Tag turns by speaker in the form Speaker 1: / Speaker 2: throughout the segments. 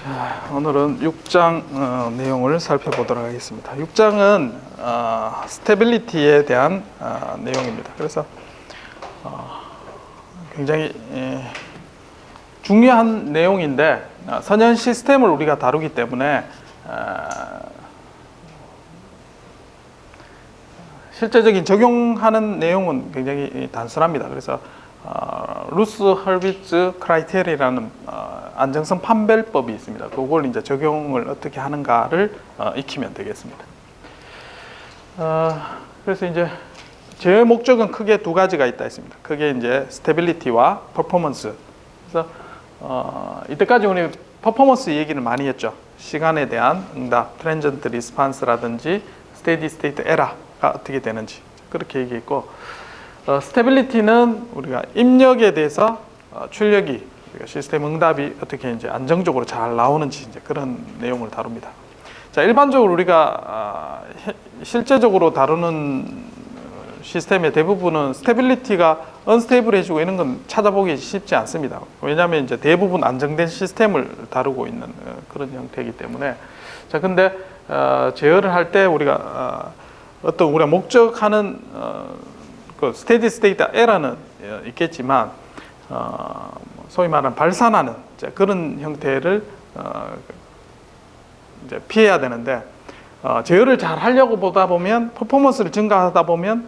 Speaker 1: 자, 오늘은 6장 내용을 살펴보도록 하겠습니다. 6장은 스테빌리티에 대한 내용입니다. 그래서 굉장히 중요한 내용인데 선형 시스템을 우리가 다루기 때문에 실제적인 적용하는 내용은 굉장히 단순합니다. 그래서 루스 헐비츠 크라이테리라는 안정성 판별법이 있습니다. 그걸 이제 적용을 어떻게 하는가를 익히면 되겠습니다. 그래서 이제 제 목적은 크게 두 가지가 있다 했습니다. 그게 이제 스테빌리티와 퍼포먼스. 그래서 이때까지 우리 퍼포먼스 얘기를 많이 했죠. 시간에 대한 응답, 트랜전트 리스판스라든지 스테디 스테이트 에러가 어떻게 되는지 그렇게 얘기했고, 스테빌리티는 우리가 입력에 대해서 출력이 시스템 응답이 어떻게 이제 안정적으로 잘 나오는지 이제 그런 내용을 다룹니다. 자, 일반적으로 우리가 실제적으로 다루는 시스템의 대부분은 스테빌리티가 언스테이블해지고 이런 건 찾아보기 쉽지 않습니다. 왜냐하면 이제 대부분 안정된 시스템을 다루고 있는 그런 형태이기 때문에. 자, 근데 제어를 할 때 우리가 어떤 우리가 목적하는 그 스테디 스테이트 에러는 있겠지만 소위 말하는 발산하는 그런 형태를 이제 피해야 되는데, 제어를 잘 하려고 보다 보면 퍼포먼스를 증가하다 보면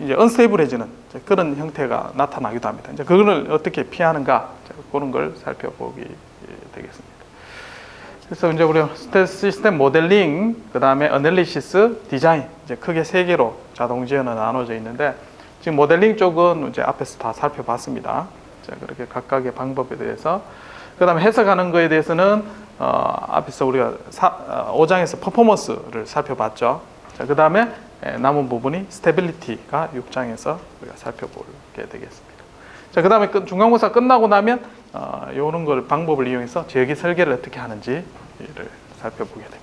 Speaker 1: 이제 언스테이블해지는 그런 형태가 나타나기도 합니다. 이제 그걸 어떻게 피하는가 그런 걸 살펴보기 되겠습니다. 그래서 이제 우리 시스템 모델링, 그 다음에 어널리시스, 디자인, 이제 크게 세 개로 자동 제어는 나눠져 있는데, 지금 모델링 쪽은 이제 앞에서 다 살펴봤습니다. 자, 그렇게 각각의 방법에 대해서. 그 다음에 해석하는 거에 대해서는 앞에서 우리가 5장에서 퍼포먼스를 살펴봤죠. 자, 그 다음에 남은 부분이 스테빌리티가 6장에서 우리가 살펴보게 되겠습니다. 자, 그 다음에 중간고사 끝나고 나면 이런 걸 방법을 이용해서 제어기 설계를 어떻게 하는지를 살펴보게 됩니다.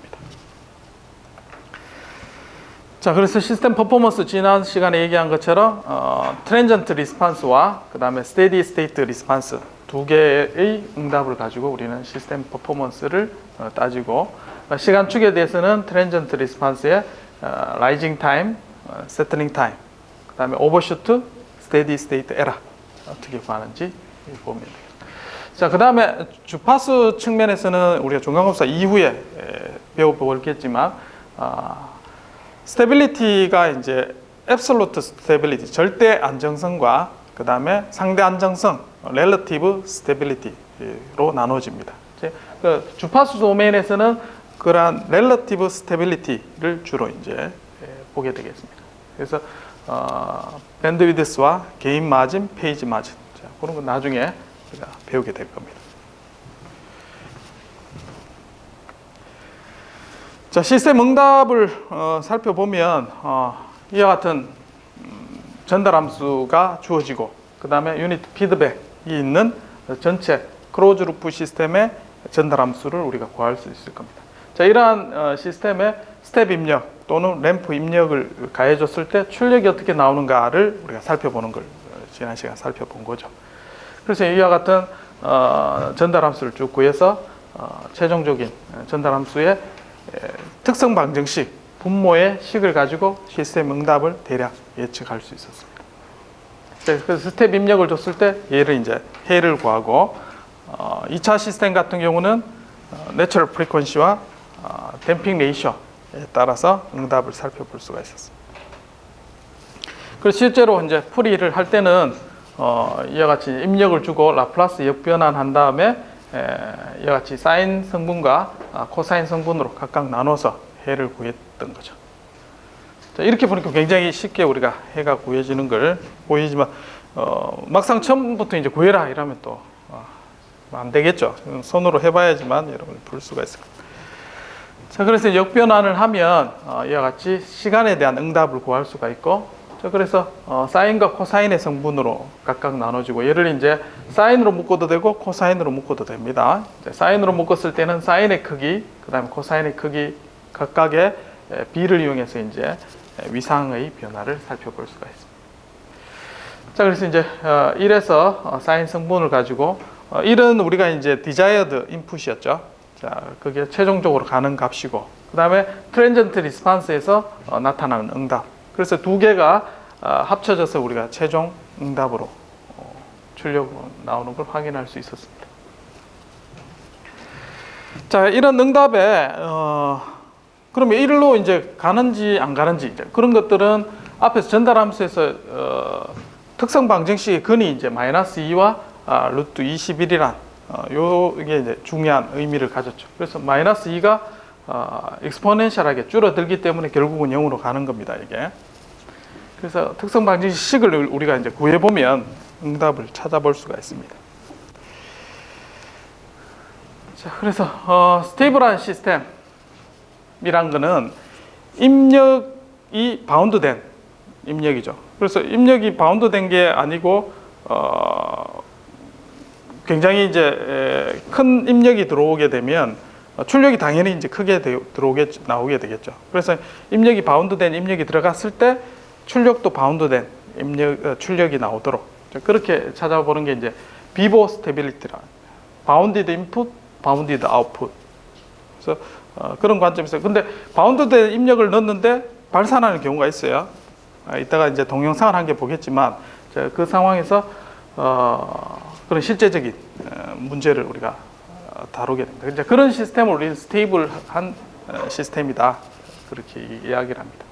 Speaker 1: 자, 그래서 시스템 퍼포먼스 지난 시간에 얘기한 것처럼 트랜전트 리스판스와 그 다음에 스테디 스테이트 리스판스 두 개의 응답을 가지고 우리는 시스템 퍼포먼스를 따지고, 시간축에 대해서는 트랜전트 리스판스의 라이징 타임, 세틀링 타임, 그 다음에 오버슈트, 스테디 스테이트 에러 어떻게 구하는지 보면 됩니다. 자, 그 다음에 주파수 측면에서는 우리가 중간고사 이후에 배워보겠지만 스테빌리티가 이제 앱솔루트 스테빌리티, 절대 안정성과 그 다음에 상대 안정성, 렐러티브 스테빌리티로 나눠집니다. 그 주파수 도메인에서는 그러한 렐러티브 스테빌리티를 주로 이제 보게 되겠습니다. 그래서 밴드위드스와 게인 마진, 페이지 마진, 자, 그런 건 나중에 우리가 배우게 될 겁니다. 자, 시스템 응답을 살펴보면 이와 같은 전달 함수가 주어지고, 그 다음에 유닛 피드백이 있는 전체 클로즈 루프 시스템의 전달 함수를 우리가 구할 수 있을 겁니다. 자, 이러한 시스템에 스텝 입력 또는 램프 입력을 가해줬을 때 출력이 어떻게 나오는가를 우리가 살펴보는 걸 지난 시간 살펴본 거죠. 그래서 이와 같은 전달 함수를 쭉 구해서 최종적인 전달 함수의 특성 방정식, 분모의 식을 가지고 시스템 응답을 대략 예측할 수 있었습니다. 그래서 스텝 입력을 줬을 때 얘를 이제 해를 구하고, 2차 시스템 같은 경우는 내추럴 프리퀀시와 댐핑 레이셔에 따라서 응답을 살펴볼 수가 있었습니다. 그래서 실제로 이제 풀이를 할 때는 이와 같이 입력을 주고 라플라스 역변환한 다음에 이와 같이 사인 성분과 코사인 성분으로 각각 나눠서 해를 구했던 거죠. 자, 이렇게 보니까 굉장히 쉽게 우리가 해가 구해지는 걸 보이지만 막상 처음부터 이제 구해라 이러면 또 안 되겠죠. 손으로 해봐야지만 여러분이 볼 수가 있을 겁니다. 자, 그래서 역변환을 하면 이와 같이 시간에 대한 응답을 구할 수가 있고, 자, 그래서 사인과 코사인의 성분으로 각각 나눠지고, 얘를 이제 사인으로 묶어도 되고 코사인으로 묶어도 됩니다. 이제 사인으로 묶었을 때는 사인의 크기, 그 다음에 코사인의 크기 각각의 비를 이용해서 이제 위상의 변화를 살펴볼 수가 있습니다. 자, 그래서 이제 1에서 사인 성분을 가지고 1은 우리가 이제 desired input이었죠. 자, 그게 최종적으로 가는 값이고, 그 다음에 transient response에서 나타나는 응답. 그래서 두 개가 합쳐져서 우리가 최종 응답으로 출력으로 나오는 걸 확인할 수 있었습니다. 자, 이런 응답에 그러면 1로 이제 가는지 안 가는지 이제 그런 것들은 앞에서 전달함수에서 특성 방정식의 근이 이제 -2와 루트 21이란 요게 이제 중요한 의미를 가졌죠. 그래서 -2가 익스포넨셜하게 줄어들기 때문에 결국은 0으로 가는 겁니다, 이게. 그래서 특성 방정식을 우리가 이제 구해 보면 응답을 찾아볼 수가 있습니다. 자, 그래서 스테이블한 시스템이란 거는 입력이 바운드된 입력이죠. 그래서 입력이 바운드된 게 아니고 굉장히 이제 큰 입력이 들어오게 되면 출력이 당연히 이제 크게 나오게 되겠죠. 그래서 입력이 바운드된 입력이 들어갔을 때 출력도 바운드된 출력이 나오도록 그렇게 찾아보는 게 이제 비보 스테빌리티라, 바운디드 인풋, 바운디드 아웃풋. 그래서 그런 관점에서 근데 바운드된 입력을 넣었는데 발산하는 경우가 있어요. 이따가 이제 동영상을 한 개 보겠지만 그 상황에서 그런 실제적인 문제를 우리가 다루게 됩니다. 이제 그런 시스템을 우리는 스테이블한 시스템이다, 그렇게 이야기를 합니다.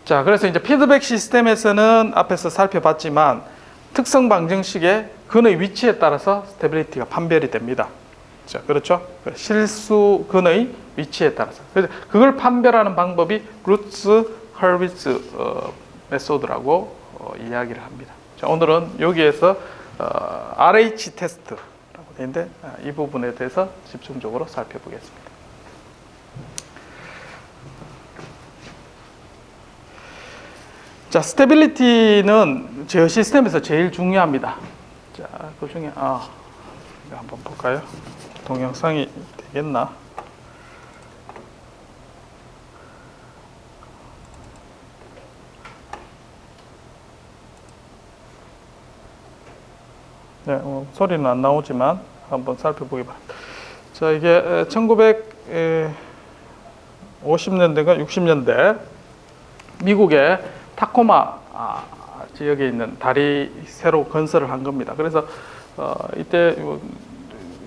Speaker 1: 자, 그래서 이제 피드백 시스템에서는 앞에서 살펴봤지만 특성 방정식의 근의 위치에 따라서 스테빌리티가 판별이 됩니다. 자, 그렇죠? 실수 근의 위치에 따라서. 그래서 그걸 판별하는 방법이 루츠 헐비츠 메소드라고 이야기를 합니다. 자, 오늘은 여기에서 RH 테스트라고 되어 있는데 이 부분에 대해서 집중적으로 살펴보겠습니다. 자, 스테빌리티는 제어 시스템에서 제일 중요합니다. 자, 그 중에 한번 볼까요? 동영상이 되겠나? 네, 소리는 안 나오지만 한번 살펴보기 바랍니다. 자, 이게 1950년대가 60년대 미국의 타코마 지역에 있는 다리 새로 건설을 한 겁니다. 그래서 이때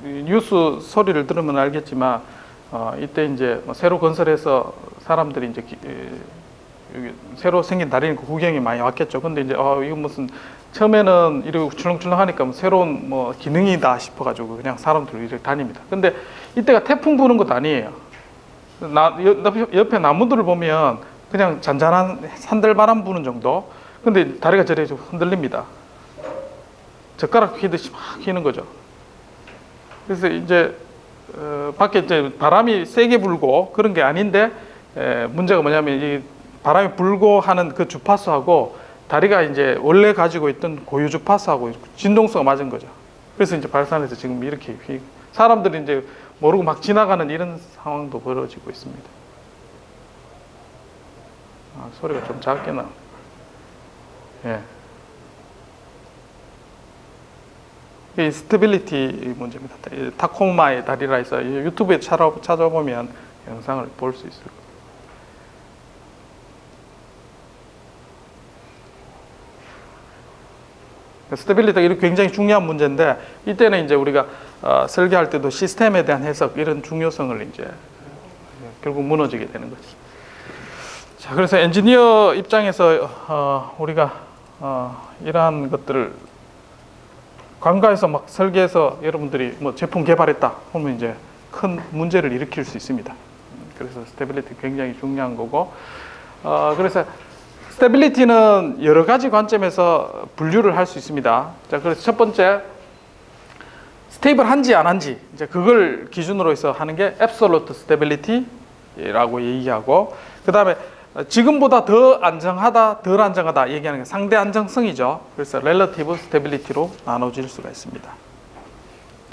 Speaker 1: 뉴스 소리를 들으면 알겠지만 이때 이제 새로 건설해서 사람들이 이제 여기 새로 생긴 다리니까 구경이 많이 왔겠죠. 근데 이제 이거 무슨 처음에는 이렇게 출렁출렁하니까 뭐 새로운 뭐 기능이다 싶어가지고 그냥 사람들 이렇게 다닙니다. 근데 이때가 태풍 부는 것도 아니에요. 옆에 나무들을 보면 그냥 잔잔한 산들바람 부는 정도. 근데 다리가 저래 좀 흔들립니다. 젓가락 휘듯이 막 휘는 거죠. 그래서 이제 밖에 이제 바람이 세게 불고 그런 게 아닌데 문제가 뭐냐면 이 바람이 불고 하는 그 주파수하고 다리가 이제 원래 가지고 있던 고유 주파수하고 진동수가 맞은 거죠. 그래서 이제 발산해서 지금 이렇게 사람들이 이제 모르고 막 지나가는 이런 상황도 벌어지고 있습니다. 소리가 좀 작게 나. 예. 이 스테빌리티 문제입니다. 타코마의 다리라 해서 유튜브에 찾아보면 영상을 볼 수 있을 겁니다. 스테빌리티가 이렇게 굉장히 중요한 문제인데 이때는 이제 우리가 설계할 때도 시스템에 대한 해석 이런 중요성을 이제 결국 무너지게 되는 거죠. 자, 그래서 엔지니어 입장에서 우리가 이러한 것들을 관가에서 막 설계해서 여러분들이 뭐 제품 개발했다 하면 이제 큰 문제를 일으킬 수 있습니다. 그래서 스테빌리티 굉장히 중요한 거고 그래서 스테빌리티는 여러 가지 관점에서 분류를 할 수 있습니다. 자, 그래서 첫 번째 스테이블한지 안 한지 이제 그걸 기준으로 해서 하는 게 absolute stability라고 얘기하고 그 다음에 지금보다 더 안정하다, 덜 안정하다 얘기하는 게 상대 안정성이죠. 그래서 relative stability로 나눠질 수가 있습니다.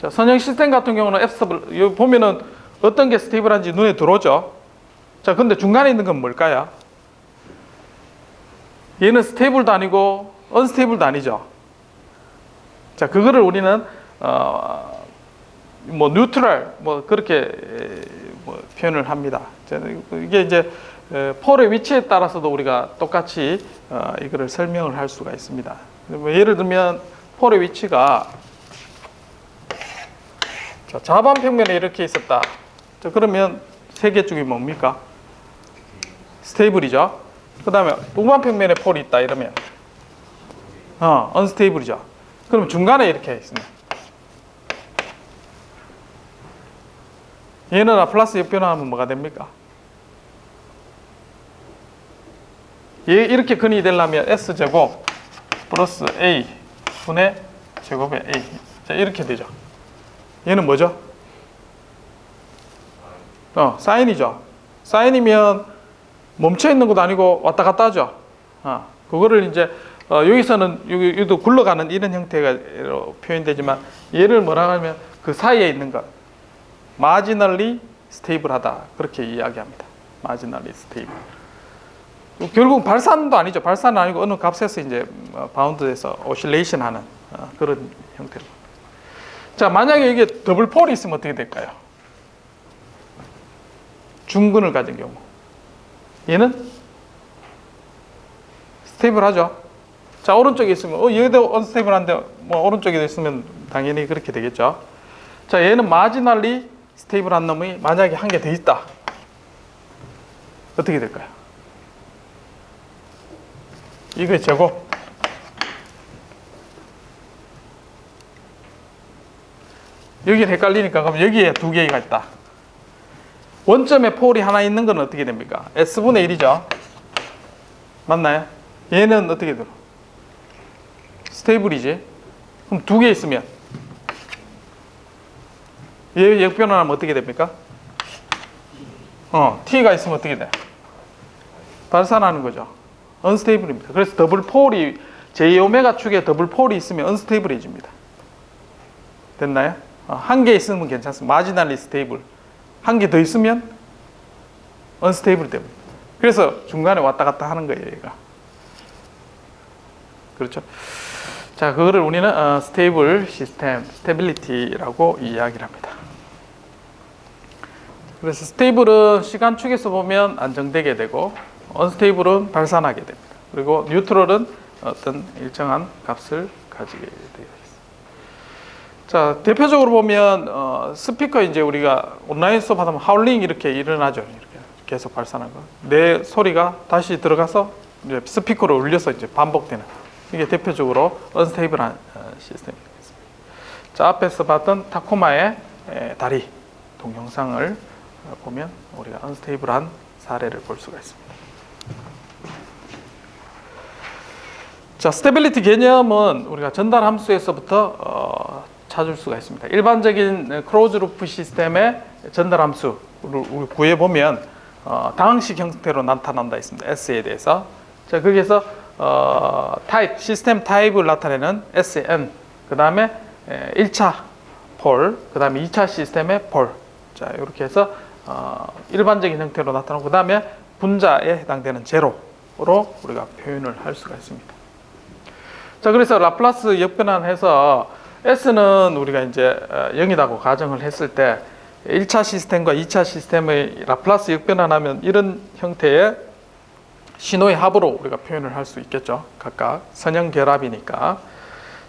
Speaker 1: 자, 선형 시스템 같은 경우는 stable, 여기 보면은 어떤 게 스테이블한지 눈에 들어오죠. 자, 근데 중간에 있는 건 뭘까요? 얘는 스테이블도 아니고 언스테이블도 아니죠. 자, 그거를 우리는 뭐 뉴트럴 뭐 그렇게 뭐 표현을 합니다. 이게 이제 폴의 위치에 따라서도 우리가 똑같이 이거를 설명을 할 수가 있습니다. 뭐 예를 들면 폴의 위치가 자, 좌반 평면에 이렇게 있었다. 자, 그러면 세 개 쪽이 뭡니까? 스테이블이죠. 그 다음에 우반 평면에 폴이 있다 이러면 언스테이블이죠. 그럼 중간에 이렇게 있습니다. 얘는 라플라스 역변화하면 뭐가 됩니까? 얘 이렇게 근이 되려면 S제곱 플러스 A 분의 제곱의 A. 자, 이렇게 되죠. 얘는 뭐죠? 사인이죠. 사인이면 멈춰 있는 것도 아니고 왔다 갔다 하죠. 그거를 이제 여기서는 여기도 굴러가는 이런 형태가 표현되지만 얘를 뭐라 하면 그 사이에 있는 것 마지널리 스테이블하다 그렇게 이야기합니다. 마지널리 스테이블. 결국 발산도 아니죠. 발산은 아니고 어느 값에서 이제 바운드에서 오실레이션 하는 그런 형태로. 자, 만약에 이게 더블 폴이 있으면 어떻게 될까요? 중근을 가진 경우. 얘는 스테이블하죠. 자, 오른쪽에 있으면 얘도 언스테이블한데 뭐 오른쪽에 있으면 당연히 그렇게 되겠죠. 자, 얘는 마지널리 스테이블한 놈이 만약에 한 개 더 있다. 어떻게 될까요? 이거의 제곱. 여기는 헷갈리니까 그럼 여기에 두 개가 있다. 원점에 폴이 하나 있는 건 어떻게 됩니까? S분의 1이죠. 맞나요? 얘는 어떻게 들어? 스테이블이지. 그럼 두 개 있으면 얘 역변환하면 어떻게 됩니까? T가 있으면 어떻게 돼? 발산하는 거죠. 언스테이블입니다. 그래서 더블 폴이 J오메가 축에 더블 폴이 있으면 언스테이블해집니다. 됐나요? 한 개 있으면 괜찮습니다. 마지널리 스테이블. 한 개 더 있으면 언스테이블 됩니다. 그래서 중간에 왔다 갔다 하는 거예요, 얘가. 그렇죠? 자, 그거를 우리는 스테이블 시스템, 스테빌리티라고 이야기를 합니다. 그래서 스테이블은 시간축에서 보면 안정되게 되고 언스테이블은 발산하게 됩니다. 그리고 뉴트럴은 어떤 일정한 값을 가지게 되어 있습니다. 자, 대표적으로 보면 스피커 이제 우리가 온라인 수업 하다 보면 하울링 이렇게 일어나죠. 이렇게 계속 발산하는 거. 내 소리가 다시 들어가서 이제 스피커로 울려서 이제 반복되는. 이게 대표적으로 언스테이블한 시스템이 되겠습니다. 자, 앞에서 봤던 타코마의 다리 동영상을 보면 우리가 언스테이블한 사례를 볼 수가 있습니다. 자, 스테빌리티 개념은 우리가 전달 함수에서부터 찾을 수가 있습니다. 일반적인 클로즈 루프 시스템의 전달 함수를 구해보면 다항식 형태로 나타난다 있습니다. S에 대해서. 자, 거기에서 타입, 시스템 타입을 나타내는 SN, 그 다음에 1차 폴, 그 다음에 2차 시스템의 폴. 자, 이렇게 해서 일반적인 형태로 나타나고, 그 다음에 분자에 해당되는 제로로 우리가 표현을 할 수가 있습니다. 자, 그래서 라플라스 역변환해서 S는 우리가 이제 0이라고 가정을 했을 때 1차 시스템과 2차 시스템의 라플라스 역변환하면 이런 형태의 신호의 합으로 우리가 표현을 할 수 있겠죠. 각각 선형 결합이니까.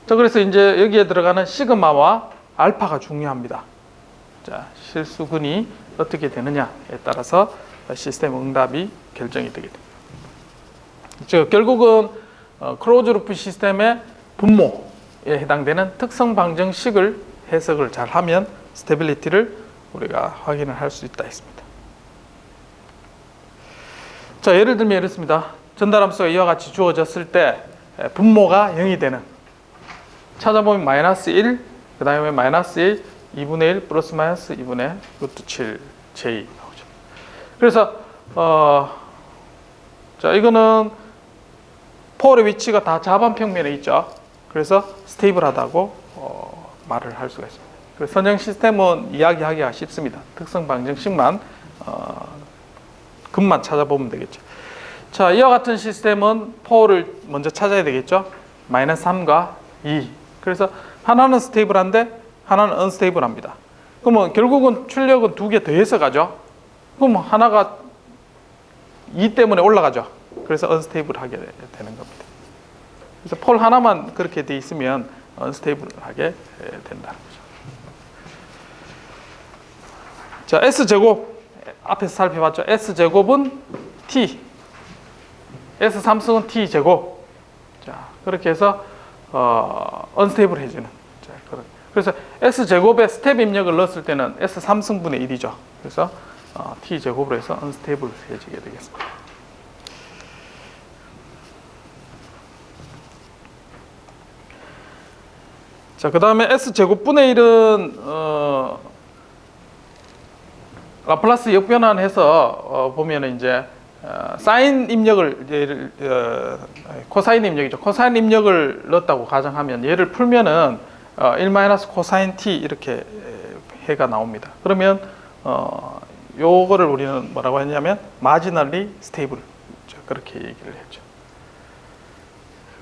Speaker 1: 자, 그래서 이제 여기에 들어가는 시그마와 알파가 중요합니다. 자, 실수근이 어떻게 되느냐에 따라서 시스템 응답이 결정이 되게 됩니다. 즉 결국은 클로즈 루프 시스템의 분모에 해당되는 특성 방정식을 해석을 잘 하면 스테빌리티를 우리가 확인을 할 수 있다 했습니다. 자, 예를 들면 이렇습니다. 전달함수가 이와 같이 주어졌을 때 분모가 0이 되는, 찾아보면 마이너스 1, 그 다음에 마이너스 1, 2분의 1 플러스 마이너스 2분의 루트 7 J 나오죠. 그래서 자, 이거는 폴의 위치가 다 좌반 평면에 있죠. 그래서 스테이블하다고 말을 할 수가 있습니다. 그래서 선형 시스템은 이야기하기가 쉽습니다. 특성 방정식만 급만 찾아보면 되겠죠. 자, 이와 같은 시스템은 폴을 먼저 찾아야 되겠죠. 마이너스 3과 2. 그래서 하나는 스테이블한데 하나는 언스테이블합니다. 그러면 결국은 출력은 두 개 더해서 가죠. 그럼 하나가 2 때문에 올라가죠. 그래서 언스테이블하게 되는 겁니다. 그래서 폴 하나만 그렇게 돼 있으면 언스테이블하게 된다는 거죠. 자, S제곱 앞에서 살펴봤죠. S제곱은 T, S3승은 T제곱. 자, 그렇게 해서 언스테이블해지는. 자, 그래서 S제곱에 스텝 입력을 넣었을 때는 S3승분의 1이죠. 그래서 T제곱으로 해서 언스테이블해지게 되겠습니다. 자, 그 다음에 S제곱분의 1은 라플라스 역변환해서 보면은 이제 사인 입력을 코사인 입력이죠. 코사인 입력을 넣었다고 가정하면 얘를 풀면은 1 코사인 t 이렇게 해가 나옵니다. 그러면 요거를 우리는 뭐라고 했냐면 마지널리 스테이블 그렇게 얘기를 했죠.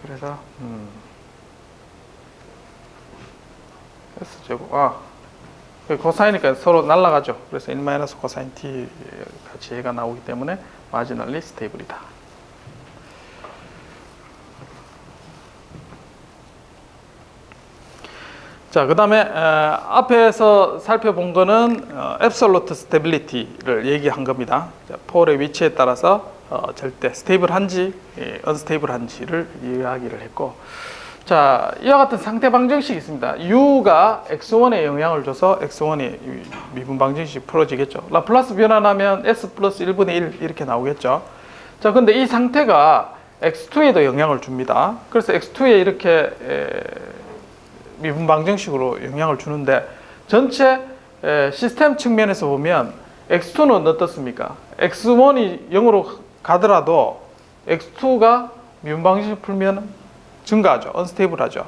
Speaker 1: 그래서 S제곱 코사인이니까 서로 날라가죠. 그래서 1 코사인 t 같이 해가 나오기 때문에 마지널리 스테이블이다. 자, 그 다음에 앞에서 살펴본 거는 앱솔루트 스테빌리티를 얘기한 겁니다. 자, 폴의 위치에 따라서 절대 스테이블한지 언스테이블한지를 이야기를 했고, 자, 이와 같은 상태 방정식이 있습니다. U가 X1에 영향을 줘서 X1이 미분 방정식이 풀어지겠죠. 라플라스 변환하면 S 플러스 1분의 1 이렇게 나오겠죠. 자, 근데 이 상태가 X2에도 영향을 줍니다. 그래서 X2에 이렇게 미분 방정식으로 영향을 주는데 전체 시스템 측면에서 보면 X2는 어떻습니까? X1이 0으로 가더라도 X2가 미분 방정식 풀면 증가하죠. 언스테이블하죠.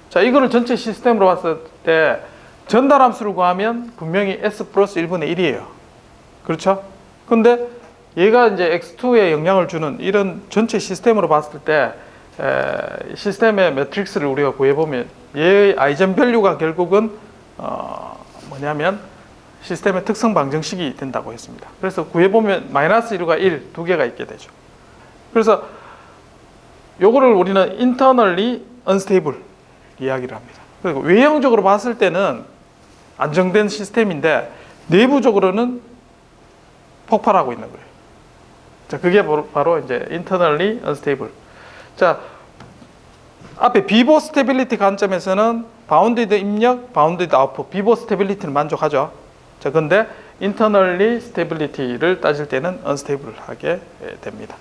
Speaker 1: 자, 이거를 전체 시스템으로 봤을 때 전달함수를 구하면 분명히 S 플러스 1분의 1이에요. 그렇죠? 근데 얘가 이제 X2에 영향을 주는 이런 전체 시스템으로 봤을 때 시스템의 매트릭스를 우리가 구해보면 얘의 아이젠 밸류가 결국은 뭐냐면 시스템의 특성 방정식이 된다고 했습니다. 그래서 구해보면 마이너스 1과 1 두 개가 있게 되죠. 그래서 요거를 우리는 internally unstable 이야기를 합니다. 그리고 외형적으로 봤을 때는 안정된 시스템인데 내부적으로는 폭발하고 있는 거예요. 자, 그게 바로 이제 internally unstable. 자, 앞에 비보 스테빌리티 관점에서는 바운디드 입력, 바운디드 아웃풋, 비보 스테빌리티는 만족하죠. 자, 근데 internally stability를 따질 때는 unstable하게 됩니다.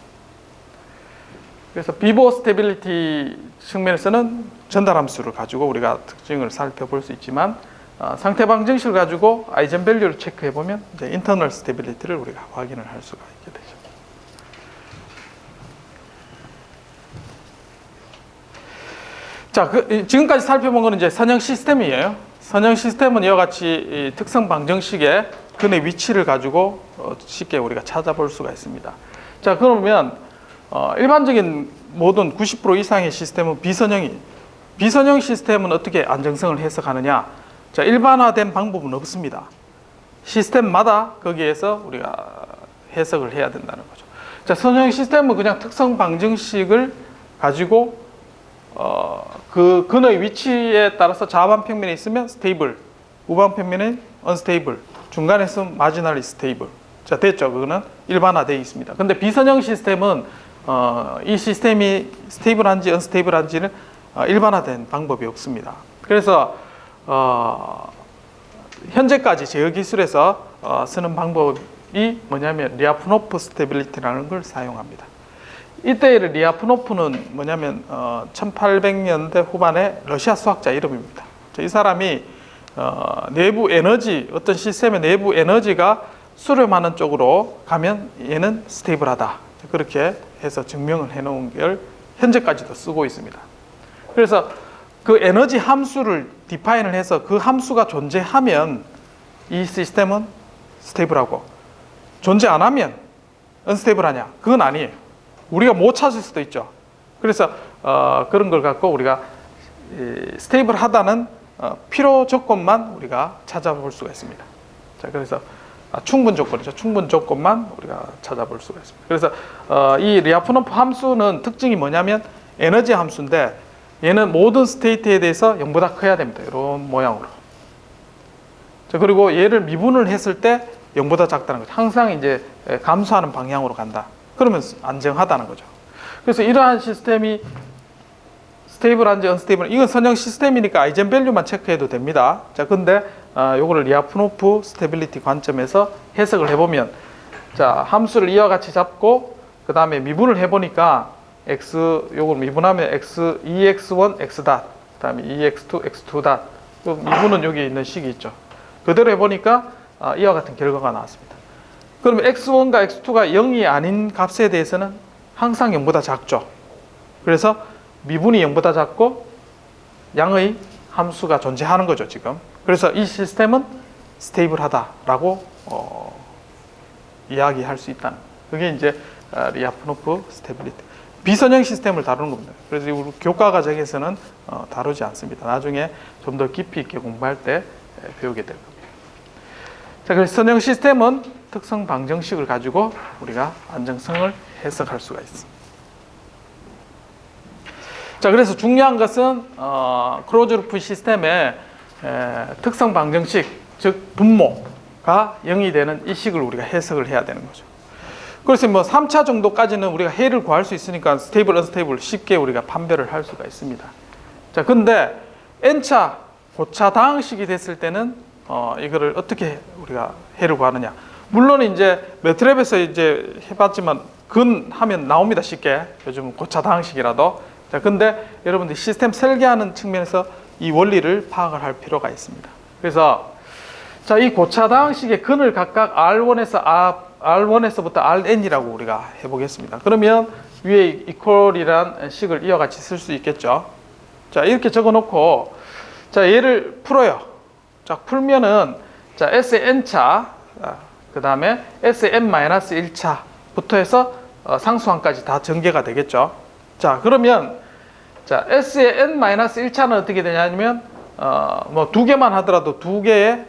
Speaker 1: 그래서 비보 스테빌리티 측면에서는 전달함수를 가지고 우리가 특징을 살펴볼 수 있지만 상태 방정식을 가지고 아이젠 밸류를 체크해 보면 이제 인터널 스테빌리티를 우리가 확인을 할 수가 있게 되죠. 자, 지금까지 살펴본 거는 이제 선형 시스템이에요. 선형 시스템은 이와 같이 특성 방정식의 근의 위치를 가지고 쉽게 우리가 찾아볼 수가 있습니다. 자, 그러면 일반적인 모든 90% 이상의 시스템은 비선형 시스템은 어떻게 안정성을 해석하느냐? 자, 일반화된 방법은 없습니다. 시스템마다 거기에서 우리가 해석을 해야 된다는 거죠. 자, 선형 시스템은 그냥 특성 방정식을 가지고 그 근의 위치에 따라서 좌반 평면에 있으면 스테이블, 우반 평면에 언스테이블, 중간에 있으면 마지널리 스테이블. 자, 됐죠? 그거는 일반화되어 있습니다. 근데 비선형 시스템은 이 시스템이 스테이블한지 언스테이블한지는 일반화된 방법이 없습니다. 그래서 현재까지 제어 기술에서 쓰는 방법이 뭐냐면 리아프노프 스테빌리티라는 걸 사용합니다. 이때의 리아프노프는 뭐냐면 1800년대 후반의 러시아 수학자 이름입니다. 이 사람이 내부 에너지, 어떤 시스템의 내부 에너지가 수렴하는 쪽으로 가면 얘는 스테이블하다. 그렇게 해서 증명을 해놓은 걸 현재까지도 쓰고 있습니다. 그래서 그 에너지 함수를 디파인을 해서 그 함수가 존재하면 이 시스템은 스테이블하고 존재 안 하면 언스테이블하냐? 그건 아니에요. 우리가 못 찾을 수도 있죠. 그래서 그런 걸 갖고 우리가 스테이블하다는 필요 조건만 우리가 찾아볼 수가 있습니다. 자, 그래서 충분 조건이죠. 충분 조건만 우리가 찾아볼 수가 있습니다. 그래서 이 리아프노프 함수는 특징이 뭐냐면 에너지 함수인데 얘는 모든 스테이트에 대해서 0보다 커야 됩니다. 이런 모양으로. 자, 그리고 얘를 미분을 했을 때 0보다 작다는 거죠. 항상 이제 감소하는 방향으로 간다. 그러면 안정하다는 거죠. 그래서 이러한 시스템이 스테이블한지 언스테이블, 이건 선형 시스템이니까 아이젠 밸류만 체크해도 됩니다. 자, 근데 요거를 리아프노프 스테빌리티 관점에서 해석을 해보면, 자, 함수를 이와 같이 잡고 그 다음에 미분을 해보니까 요걸 미분하면 x 2x1 x 닷, 그 다음에 2x2 x2 닷. 미분은 여기 있는 식이 있죠. 그대로 해보니까 이와 같은 결과가 나왔습니다. 그러면 x1과 x2가 0이 아닌 값에 대해서는 항상 0보다 작죠. 그래서 미분이 0보다 작고 양의 함수가 존재하는 거죠, 지금. 그래서 이 시스템은 스테이블하다라고 이야기할 수 있다는 거예요. 그게 이제 리아프노프 스테빌리티. 비선형 시스템을 다루는 겁니다. 그래서 우리 교과 과정에서는 다루지 않습니다. 나중에 좀 더 깊이 있게 공부할 때 배우게 될 겁니다. 자, 그래서 선형 시스템은 특성 방정식을 가지고 우리가 안정성을 해석할 수가 있습니다. 자, 그래서 중요한 것은 클로즈루프 시스템의 특성 방정식, 즉 분모가 0이 되는 이 식을 우리가 해석을 해야 되는 거죠. 그래서 뭐 3차 정도까지는 우리가 해를 구할 수 있으니까 스테이블, 언스테이블 쉽게 우리가 판별을 할 수가 있습니다. 자, 근데 n차, 고차 다항식이 됐을 때는 이거를 어떻게 우리가 해를 구하느냐. 물론 이제 매트랩에서 이제 해봤지만 근 하면 나옵니다, 쉽게. 요즘은 고차 다항식이라도. 자, 근데 여러분들 시스템 설계하는 측면에서 이 원리를 파악을 할 필요가 있습니다. 그래서 자, 이 고차 다항식의 근을 각각 R1에서부터 Rn이라고 우리가 해보겠습니다. 그러면 위에 equal이란 식을 이와 같이 쓸 수 있겠죠. 자, 이렇게 적어놓고 자, 얘를 풀어요. 자, 풀면은 자, S의 n차, 그 다음에 S의 n-1차부터 해서 상수항까지 다 전개가 되겠죠. 자, 그러면 자, S의 n-1차는 어떻게 되냐면 뭐 두 개만 하더라도 두 개의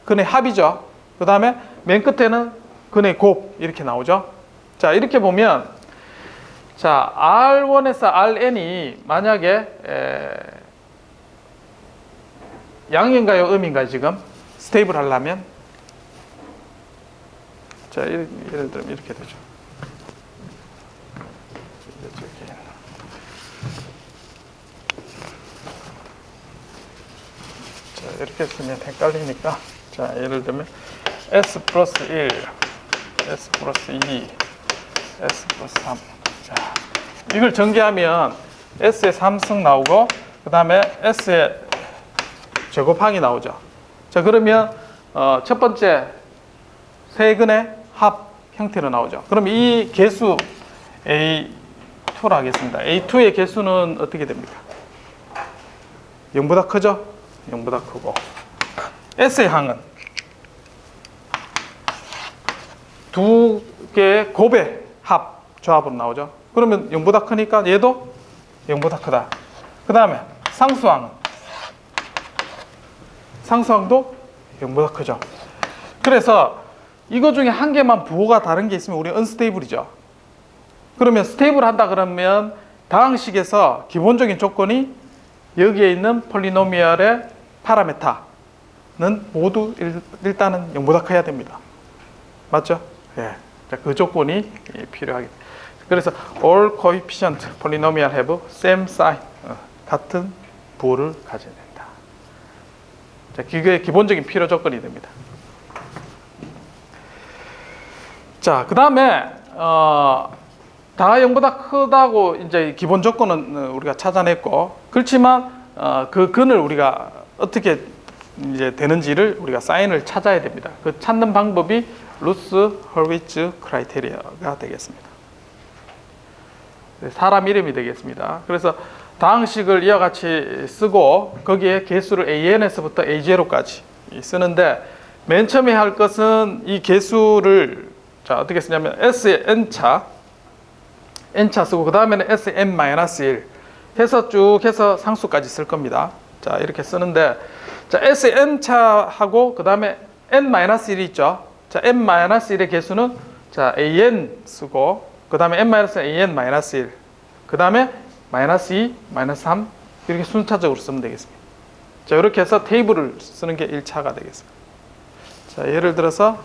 Speaker 1: 근의 합이죠. 그 다음에 맨 끝에는 근의 곱 이렇게 나오죠. 자, 이렇게 보면 자, R1에서 Rn이 만약에 양인가요, 음인가요, 지금? 스테이블 하려면? 자, 예를 들면 이렇게 되죠. 자, 이렇게 쓰면 헷갈리니까. 자, 예를 들면 S 플러스 1, S 플러스 2, S 플러스 3. 자, 이걸 전개하면 S의 3승 나오고, 그 다음에 S의 제곱항이 나오죠. 자, 그러면 첫 번째 세 근의 합 형태로 나오죠. 그럼 이 개수 A2로 하겠습니다. A2의 개수는 어떻게 됩니까? 0보다 크죠? 0보다 크고. S의 항은 두 개의 곱의 합 조합으로 나오죠. 그러면 0보다 크니까 얘도 0보다 크다. 그 다음에 상수항도 0보다 크죠. 그래서 이거 중에 한 개만 부호가 다른 게 있으면 우리 언스테이블이죠. 그러면 스테이블 한다 그러면 다항식에서 기본적인 조건이 여기에 있는 폴리노미얼의 파라메타는 모두 일단은 0보다 커야 됩니다. 맞죠? 예. 자, 그 조건이 필요하겠다. 그래서 all coefficient polynomial have same sign, 같은 부호를 가져야 된다. 자, 그게 기본적인 필요 조건이 됩니다. 자, 그 다음에 다 0보다 크다고 이제 기본 조건은 우리가 찾아냈고, 그렇지만 그 근을 우리가 어떻게 이제 되는지를 우리가 사인을 찾아야 됩니다. 그 찾는 방법이 루스 헐위츠 크라이테리아가 되겠습니다. 사람 이름이 되겠습니다. 그래서 다항식을 이와 같이 쓰고 거기에 개수를 AN에서부터 A0까지 쓰는데, 맨 처음에 할 것은 이 개수를 자, 어떻게 쓰냐면 S의 n차 쓰고 그 다음에는 S의 n-1, 해서 쭉 해서 상수까지 쓸 겁니다. 자, 이렇게 쓰는데, 자, Sn 차하고 그 다음에 n-1이 있죠. 자, n-1의 개수는 자, an 쓰고 그 다음에 n-an-1 그 다음에 -2, -3 이렇게 순차적으로 쓰면 되겠습니다. 자, 이렇게 해서 테이블을 쓰는 게 1차가 되겠습니다. 자, 예를 들어서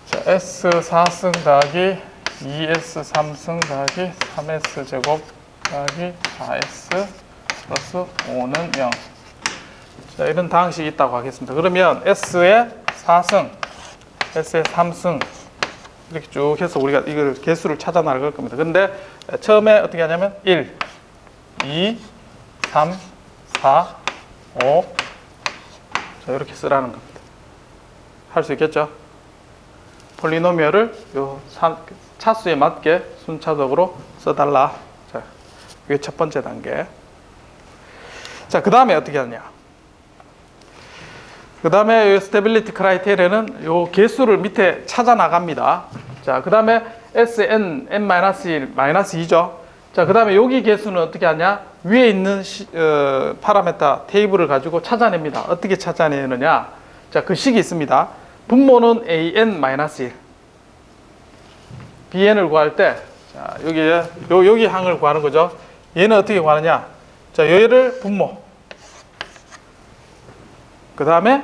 Speaker 1: 자, S4승 더하기 2S3승 더하기 3S제곱 더하기 4S 플러스 5는 0. 자, 이런 다항식이 있다고 하겠습니다. 그러면 S의 4승, S의 3승 이렇게 쭉 해서 우리가 이걸 개수를 찾아 나갈 겁니다. 근데 처음에 어떻게 하냐면 1, 2, 3, 4, 5 자, 이렇게 쓰라는 겁니다. 할 수 있겠죠? 폴리노미얼을 요 차수에 맞게 순차적으로 써달라. 자, 이게 첫 번째 단계. 자, 그 다음에 어떻게 하냐? 그 다음에 스테빌리티 크라이테리아는 요 개수를 밑에 찾아 나갑니다. 자, 그 다음에 Sn, n-1, -2죠. 자, 그 다음에 여기 개수는 어떻게 하냐? 위에 있는 파라메타 테이블을 가지고 찾아냅니다. 어떻게 찾아내느냐? 자, 그 식이 있습니다. 분모는 an-1. bn을 구할 때, 자, 여기 항을 구하는 거죠. 얘는 어떻게 구하느냐? 자, 얘를 분모. 그 다음에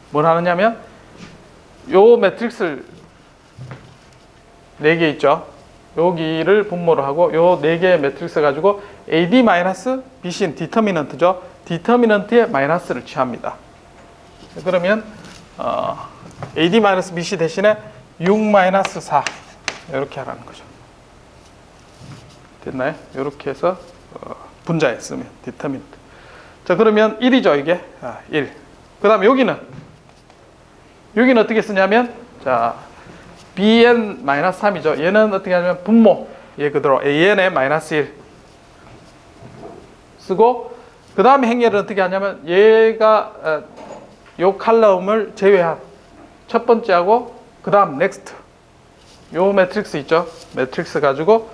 Speaker 1: 뭘 하느냐면 요 매트릭스를 4개 있죠. 여기를 분모로 하고 요 4개의 매트릭스 가지고 AD-BC는 디터미넌트죠. 디터미넌트의 마이너스를 취합니다. 그러면 AD-BC 대신에 6-4 이렇게 하라는 거죠. 됐나요? 이렇게 해서 분자에 쓰면 디터미넌트. 자, 그러면 1이죠, 이게. 1. 그 다음에 여기는 어떻게 쓰냐면, 자, bn-3이죠. 얘는 어떻게 하냐면 분모. 얘 그대로 an의 -1 쓰고, 그 다음에 행렬은 어떻게 하냐면, 얘가 요 칼럼을 제외한 첫 번째하고, 그 다음 next. 요 매트릭스 있죠. 매트릭스 가지고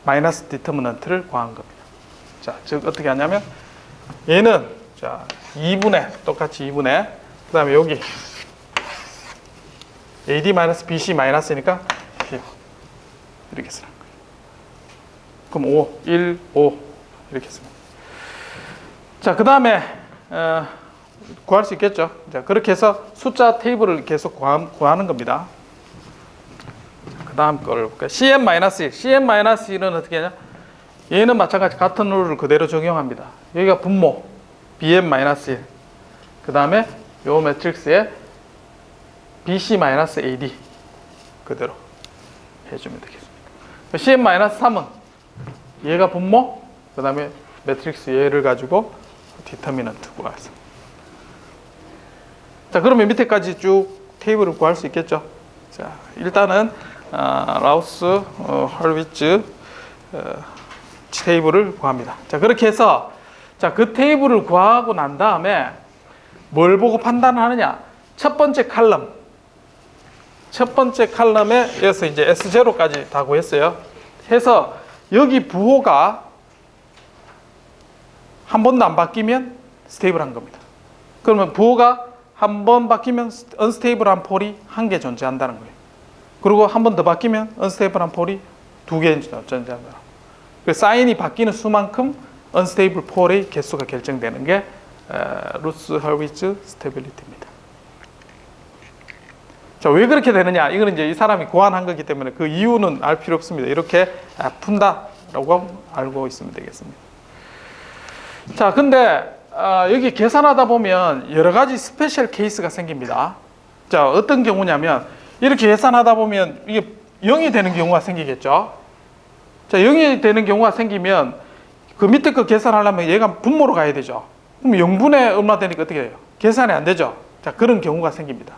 Speaker 1: 마이너스 디터미넌트를 구한 겁니다. 자, 즉 어떻게 하냐면, 얘는 자 2분의 똑같이 2분의 그 다음에 여기 AD-BC 마이너스니까 10 이렇게 쓰는 거예요. 그럼 5, 1, 5 이렇게 씁니다. 자, 그 다음에 구할 수 있겠죠. 자, 그렇게 해서 숫자 테이블을 계속 구하는 겁니다. 그 다음 거를 볼까요? CN-1. CN-1은 어떻게 하냐? 얘는 마찬가지 같은 룰을 그대로 적용합니다. 여기가 분모 BN-1. 그 다음에 요 매트릭스에 BC-AD 그대로 해주면 되겠습니다. CN-3은 얘가 분모, 그 다음에 매트릭스 얘를 가지고 디터미넌트 구하겠습니다. 자, 그러면 밑에까지 쭉 테이블을 구할 수 있겠죠. 자, 일단은 라우스, 헐비츠 테이블을 구합니다. 자, 그렇게 해서 자, 그 테이블을 구하고 난 다음에 뭘 보고 판단하느냐? 첫 번째 칼럼에 여기서 이제 S0까지 다 구했어요. 해서 여기 부호가 한 번도 안 바뀌면 스테이블한 겁니다. 그러면 부호가 한 번 바뀌면 언스테이블한 폴이 1개 존재한다는 거예요. 그리고 한 번 더 바뀌면 언스테이블한 폴이 2개 존재한다. 사인이 바뀌는 수만큼 언스테이블 폴의 개수가 결정되는 게 루스 헐비츠 스테빌리티입니다. 자, 왜 그렇게 되느냐? 이거는 이제 이 사람이 고안한 거기 때문에 그 이유는 알 필요 없습니다. 이렇게 푼다라고 알고 있으면 되겠습니다. 자, 근데 여기 계산하다 보면 여러 가지 스페셜 케이스가 생깁니다. 자, 어떤 경우냐면 이렇게 계산하다 보면 이게 0이 되는 경우가 생기겠죠. 자, 0이 되는 경우가 생기면 그 밑에 거 계산하려면 얘가 분모로 가야 되죠. 그럼 0분의 얼마 되니까 어떻게 해요? 계산이 안 되죠. 자, 그런 경우가 생깁니다.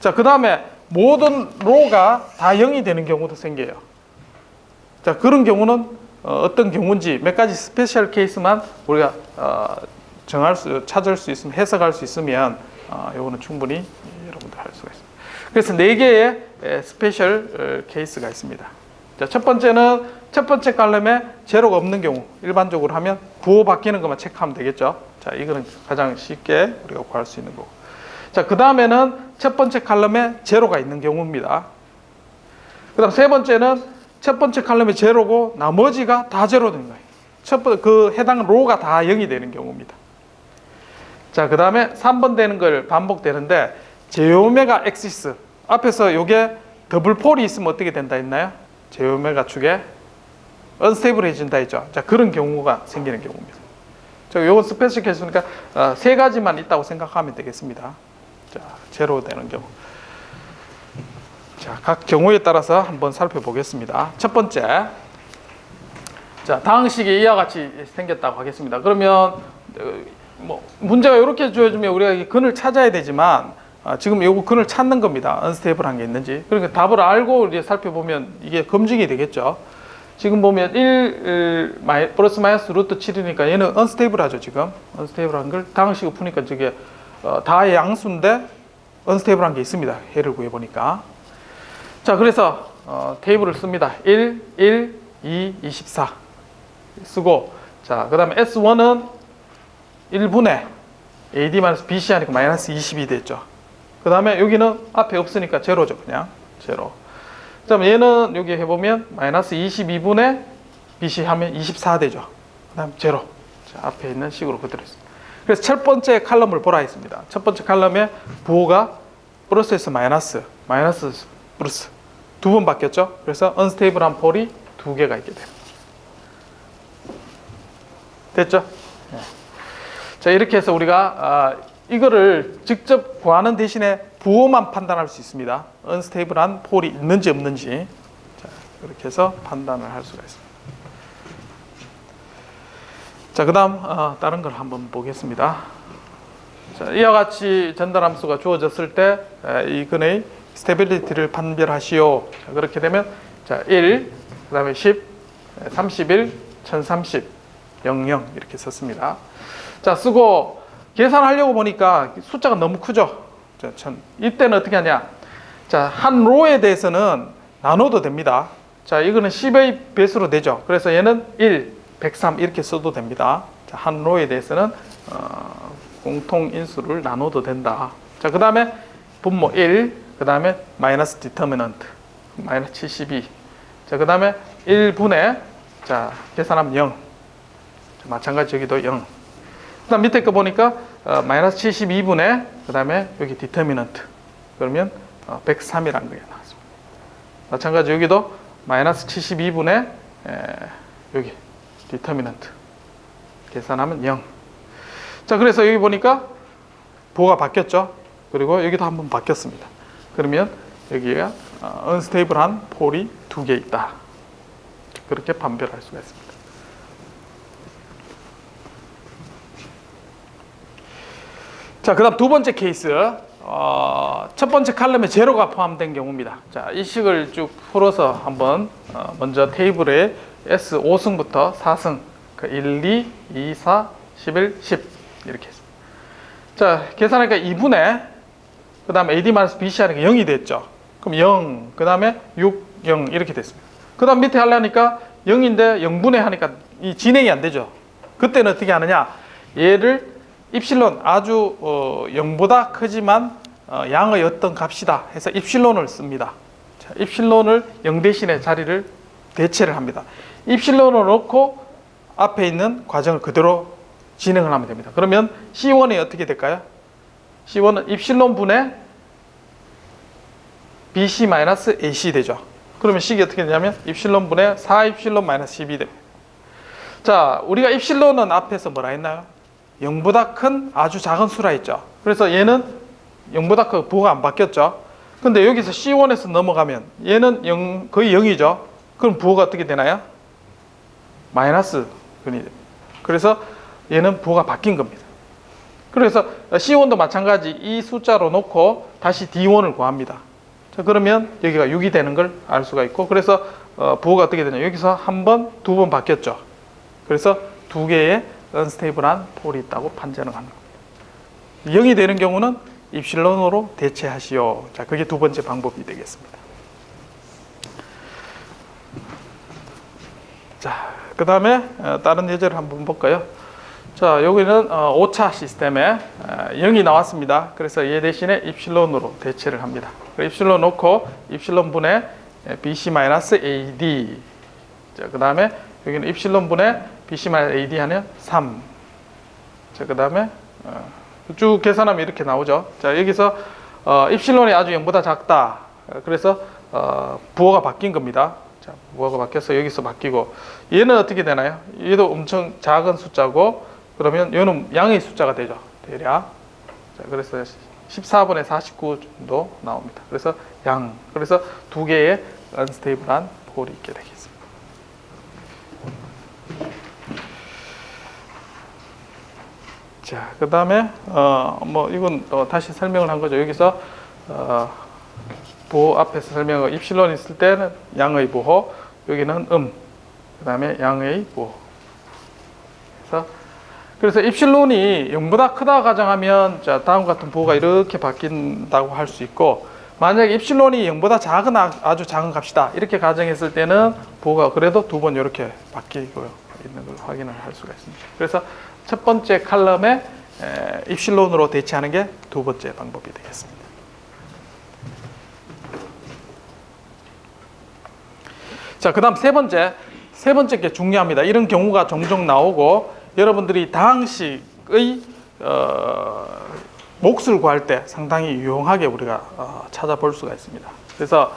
Speaker 1: 자, 그 다음에 모든 로가 다 0이 되는 경우도 생겨요. 자, 그런 경우는 어떤 경우인지 몇 가지 스페셜 케이스만 우리가 찾을 수 있으면, 해석할 수 있으면 요거는 충분히 여러분들 할 수가 있습니다. 그래서 4개의 스페셜 케이스가 있습니다. 자, 첫 번째는 첫 번째 칼럼에 제로가 없는 경우 일반적으로 하면 부호 바뀌는 것만 체크하면 되겠죠. 자, 이거는 가장 쉽게 우리가 구할 수 있는 거고. 자, 그 다음에는 첫 번째 칼럼에 제로가 있는 경우입니다. 그 다음 세 번째는 첫 번째 칼럼에 제로고 나머지가 다 제로 되는 거예요. 그 해당 로가 다 0이 되는 경우입니다. 자, 그 다음에 3번 되는 걸 반복되는데 제오메가 엑시스 앞에서 요게 더블 폴이 있으면 어떻게 된다 했나요? 제오메가 축에 언스테이블해진다 했죠. 자, 그런 경우가 생기는 경우입니다. 자, 요건 스페셜 케이스니까 세 가지만 있다고 생각하면 되겠습니다. 자, 제로 되는 경우. 자, 각 경우에 따라서 한번 살펴보겠습니다. 첫 번째, 자, 다항식이 이와 같이 생겼다고 하겠습니다. 그러면 뭐 문제가 이렇게 주어지면 우리가 이 근을 찾아야 되지만 지금 요거 근을 찾는 겁니다. 언스테이블한 게 있는지. 그러니까 답을 알고 이제 살펴보면 이게 검증이 되겠죠. 지금 보면 1 플러스 마이너스 루트 7이니까 얘는 언스테이블하죠. 지금 언스테이블한 걸 다항식을 푸니까 저게 다의 양수인데 언스테이블한 게 있습니다. 해를 구해보니까. 자, 그래서 테이블을 씁니다. 1, 1, 2, 24 쓰고, 자, 그 다음에 S1은 1분의 AD-BC 하니까 마이너스 22 됐죠. 그 다음에 여기는 앞에 없으니까 제로죠. 그냥 제로. 그 다음에 얘는 여기 해보면 마이너스 22분의 BC 하면 24 되죠. 그 다음 제로. 자, 앞에 있는 식으로 그대로 있습니다. 그래서 첫 번째 칼럼을 보라 했습니다. 첫 번째 칼럼에 부호가 플러스에서 마이너스, 마이너스 플러스 두 번 바뀌었죠. 그래서 언스테이블한 폴이 2개가 있게 돼요. 됐죠? 네. 자, 이렇게 해서 우리가 이거를 직접 구하는 대신에 부호만 판단할 수 있습니다. 언스테이블한 폴이 있는지 없는지. 자, 이렇게 해서 판단을 할 수가 있습니다. 자, 그 다음 다른 걸 한번 보겠습니다. 자, 이와 같이 전달함수가 주어졌을 때 이 근의 스테빌리티를 판별하시오. 자, 그렇게 되면 자, 1, 그 다음에 10, 31, 1030, 00 이렇게 썼습니다. 자, 쓰고 계산하려고 보니까 숫자가 너무 크죠. 자, 이때는 어떻게 하냐. 자, 한 로에 대해서는 나눠도 됩니다. 자, 이거는 10의 배수로 되죠. 그래서 얘는 1, 103 이렇게 써도 됩니다. 자, 한 로에 대해서는 공통 인수를 나눠도 된다. 자, 그 다음에 분모 1, 그 다음에 마이너스 디터미넌트 마이너스 72. 자, 그 다음에 1분의 자, 계산하면 0. 자, 마찬가지 여기도 0. 그 다음 밑에 거 보니까 마이너스 72분의 그 다음에 여기 디터미넌트 그러면 103이라는 게 나왔습니다. 마찬가지 여기도 마이너스 72분의 여기 디터미넌트 계산하면 0. 자, 그래서 여기 보니까 부호가 바뀌었죠. 그리고 여기도 한번 바뀌었습니다. 그러면 여기가 언스테이블한 폴이 2개 있다. 그렇게 판별할 수가 있습니다. 자, 그 다음 두 번째 케이스. 첫 번째 칼럼에 제로가 포함된 경우입니다. 자, 이 식을 쭉 풀어서 한번 먼저 테이블에 S5승부터 4승 1, 2, 2, 4, 11, 10 이렇게 했습니다. 자, 계산하니까 2분의 그 다음에 AD-BC 하니까 0이 됐죠. 그럼 0, 그 다음에 6, 0 이렇게 됐습니다. 그 다음 밑에 하려니까 0인데 0분의 하니까 이 진행이 안 되죠. 그때는 어떻게 하느냐. 얘를 입실론 아주 0보다 크지만 양의 어떤 값이다 해서 입실론을 씁니다. 자, 입실론을 0 대신에 자리를 대체를 합니다. 입실론을 넣고 앞에 있는 과정을 그대로 진행을 하면 됩니다. 그러면 C1이 어떻게 될까요? C1은 입실론 분의 BC-AC 되죠. 그러면 식이 어떻게 되냐면 입실론 분의 4입실론 마이너스 12 됩니다. 자, 우리가 입실론은 앞에서 뭐라 했나요? 0보다 큰 아주 작은 수라 했죠. 그래서 얘는 0보다 큰 부호가 안 바뀌었죠. 근데 여기서 C1에서 넘어가면 얘는 거의 0이죠. 그럼 부호가 어떻게 되나요? 마이너스 근이 됩니다. 그래서 얘는 부호가 바뀐 겁니다. 그래서 C1도 마찬가지 이 숫자로 놓고 다시 D1을 구합니다. 자, 그러면 여기가 6이 되는 걸 알 수가 있고, 그래서 부호가 어떻게 되냐. 여기서 한 번, 두 번 바뀌었죠. 그래서 두 개의 언스테이블한 폴이 있다고 판정을 하는 겁니다. 0이 되는 경우는 입실론으로 대체하시오. 자, 그게 두 번째 방법이 되겠습니다. 자, 그 다음에 다른 예제를 한번 볼까요? 자, 여기는 5차 시스템에 0이 나왔습니다. 그래서 얘 대신에 입실론으로 대체를 합니다. 입실론 놓고 입실론 분의 BC-AD. 자, 그 다음에 여기는 입실론 분의 BC-AD 하면 3. 자, 그 다음에 쭉 계산하면 이렇게 나오죠. 자, 여기서 입실론이 아주 0보다 작다. 그래서 부호가 바뀐 겁니다. 자, 부호가 바뀌어서 여기서 바뀌고, 얘는 어떻게 되나요? 얘도 엄청 작은 숫자고, 그러면 얘는 양의 숫자가 되죠. 대략. 자, 그래서 14분의 49 정도 나옵니다. 그래서 양. 그래서 두 개의 언스테이블한 폴이 있게 되겠습니다. 자, 그 다음에 이건 다시 설명을 한 거죠. 여기서 부호 앞에서 설명하고 입실론 있을 때는 양의 부호, 여기는 그 다음에 양의 부호. 그래서 입실론이 0보다 크다 가정하면, 자, 다음과 같은 부호가 이렇게 바뀐다고 할 수 있고, 만약에 입실론이 0보다 작은 아주 작은 값이다 이렇게 가정했을 때는 부호가 그래도 두 번 이렇게 바뀌고 있는 걸 확인을 할 수가 있습니다. 그래서 첫 번째 칼럼에 입실론으로 대체하는 게 두 번째 방법이 되겠습니다. 자, 그 다음 세 번째 게 중요합니다. 이런 경우가 종종 나오고, 여러분들이 다항식의 몫을 구할 때 상당히 유용하게 우리가 찾아볼 수가 있습니다. 그래서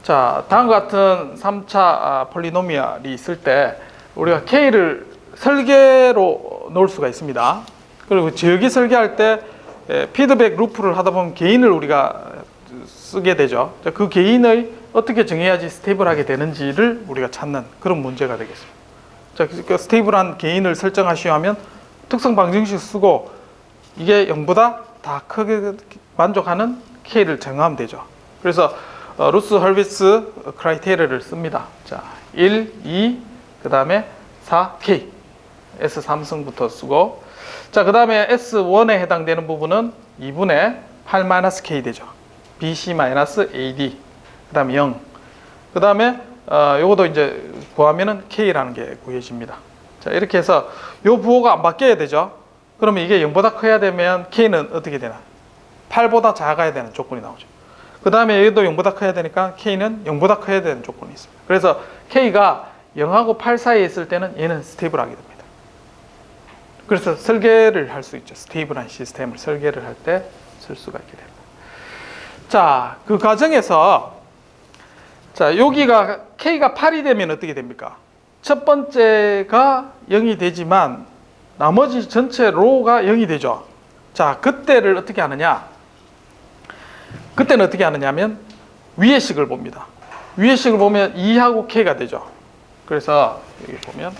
Speaker 1: 자, 다음과 같은 3차 폴리노미얼이 있을 때 우리가 K를 설계로 놓을 수가 있습니다. 그리고 여기 설계할 때 피드백 루프를 하다 보면 개인을 우리가 쓰게 되죠. 그 개인의 어떻게 정해야지 스테이블하게 되는지를 우리가 찾는 그런 문제가 되겠습니다. 자, 그 스테이블한 개인을 설정하시오 하면 특성 방정식 쓰고 이게 0보다 다 크게 만족하는 K를 정하면 되죠. 그래서 루스 헐비츠 크라이테리아를 씁니다. 자, 1, 2, 그 다음에 4, K. S3승부터 쓰고, 자, 그 다음에 S1에 해당되는 부분은 2분의 8-K 되죠. BC-AD. 그 다음에 0. 그 다음에 요것도 이제 구하면은 K라는 게 구해집니다. 자, 이렇게 해서 요 부호가 안 바뀌어야 되죠. 그러면 이게 0보다 커야 되면 K는 어떻게 되나? 8보다 작아야 되는 조건이 나오죠. 그 다음에 얘도 0보다 커야 되니까 K는 0보다 커야 되는 조건이 있습니다. 그래서 K가 0하고 8 사이에 있을 때는 얘는 스테이블하게 됩니다. 그래서 설계를 할 수 있죠. 스테이블한 시스템을 설계를 할 때 쓸 수가 있게 됩니다. 자, 그 과정에서 자, 여기가 K가 8이 되면 어떻게 됩니까? 첫 번째가 0이 되지만 나머지 전체 로가 0이 되죠. 자, 그때를 어떻게 하느냐? 그때는 어떻게 하느냐면 위의 식을 봅니다. 위의 식을 보면 2하고 K가 되죠. 그래서 여기 보면,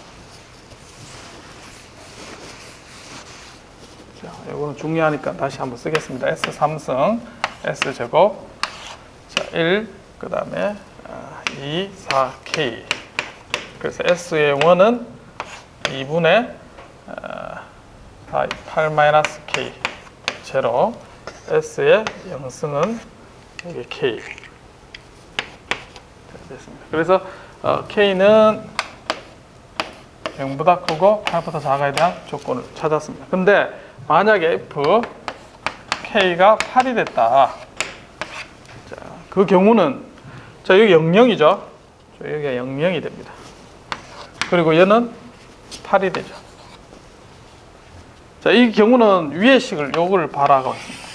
Speaker 1: 자, 이거는 중요하니까 다시 한번 쓰겠습니다. S3승 S제곱, 자, 1, 그 다음에 2, 4, K. 그래서 S의 1은 2분의 8-K 제로, S의 0승은 여기 K. 됐습니다. 그래서 K는 0보다 크고 8보다 작아야 대한 조건을 찾았습니다. 근데 만약에 F K가 8이 됐다. 자, 그 경우는, 자, 여기 00이죠. 여기가 00이 됩니다. 그리고 얘는 8이 되죠. 자, 이 경우는 위의 식을 요거를 바라고 있습니다.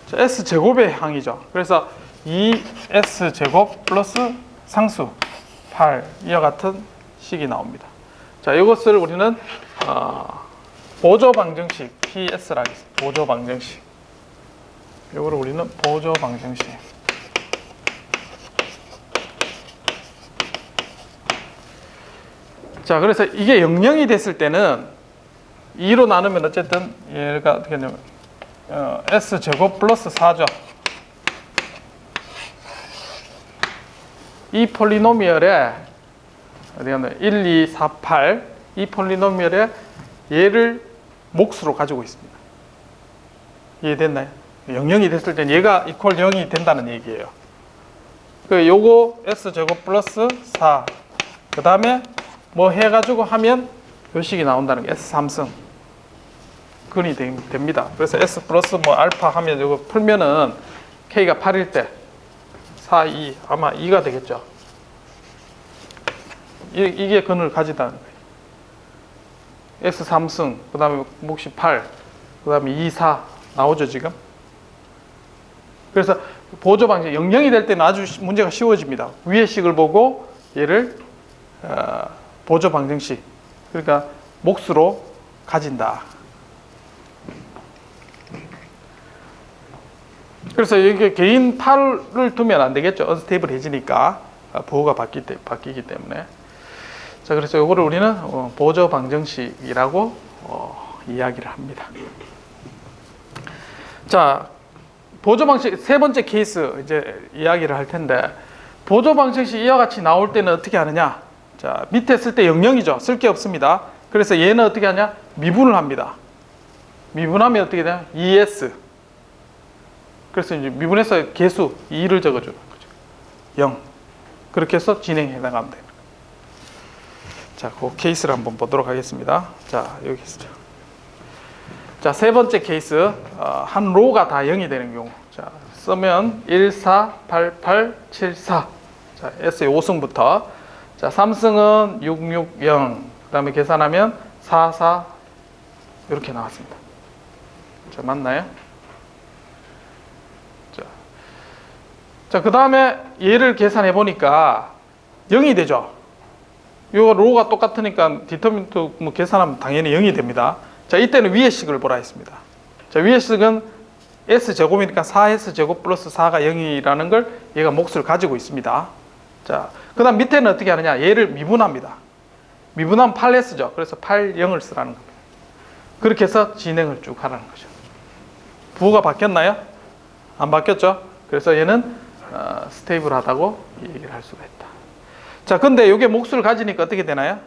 Speaker 1: 자, S제곱의 항이죠. 그래서 2S제곱 플러스 상수 8, 이와 같은 식이 나옵니다. 자, 이것을 우리는 보조 방정식 PS라 하겠습니다. 보조 방정식. 이거를 우리는 보조 방정식. 자, 그래서 이게 00이 됐을 때는 2로 나누면 어쨌든 얘가 어떻게 되냐면 S제곱 플러스 4죠. 이 폴리노미얼에 어디 갔나요? 1, 2, 4, 8, 이 폴리노미얼에 얘를 몫으로 가지고 있습니다. 이해됐나요? 0이 됐을 땐 얘가 이퀄 0이 된다는 얘기예요. 그 요거 S제곱 플러스 4. 그 다음에 뭐 해가지고 하면 요 식이 나온다는 게 S3승. 근이 됩니다. 그래서 S 플러스 뭐 알파 하면 이거 풀면은 K가 8일 때 4, 2 아마 2가 되겠죠. 이게 근을 가진다는 거예요. S3승 그 다음에 몫이 8 그 다음에 2, 4 나오죠 지금. 그래서 보조 방식 0이 될 때는 아주 문제가 쉬워집니다. 위의 식을 보고 얘를 보조 방정식 그러니까 몫으로 가진다. 그래서 이게 개인 8을 두면 안 되겠죠. 언스테이블해지니까 부호가 바뀌기 때문에. 자, 그래서 이거를 우리는 보조 방정식이라고 이야기를 합니다. 자, 보조 방식 세 번째 케이스 이제 이야기를 할 텐데, 보조 방정식 이와 같이 나올 때는 어떻게 하느냐? 자, 밑에 쓸 때 0이죠. 쓸 게 없습니다. 그래서 얘는 어떻게 하냐? 미분을 합니다. 미분하면 어떻게 되냐? 2s. 그래서 이제 미분해서 개수 2를 적어주는 거죠. 0. 그렇게 해서 진행해 나가면 됩니다. 자, 그 케이스를 한번 보도록 하겠습니다. 자, 여기 있죠. 자, 세 번째 케이스. 한 로가 다 0이 되는 경우. 자, 쓰면 1, 4, 8, 8, 7, 4. 자, S의 5승부터. 자, 3승은 6, 6, 0. 그 다음에 계산하면 4, 4. 이렇게 나왔습니다. 자, 맞나요? 자, 그 다음에 얘를 계산해 보니까 0이 되죠. 요 로가 똑같으니까 디터민트 뭐 계산하면 당연히 0이 됩니다. 자, 이때는 위의 식을 보라 했습니다. 자, 위의 식은 S제곱이니까 4S제곱 플러스 4가 0이라는 걸 얘가 몫을 가지고 있습니다. 자, 그 다음 밑에는 어떻게 하느냐? 얘를 미분합니다. 미분하면 8S죠. 그래서 8, 0을 쓰라는 겁니다. 그렇게 해서 진행을 쭉 하라는 거죠. 부호가 바뀌었나요? 안 바뀌었죠? 그래서 얘는 스테이블하다고 얘기를 할 수가 있다. 자, 근데 이게 몫을 가지니까 어떻게 되나요?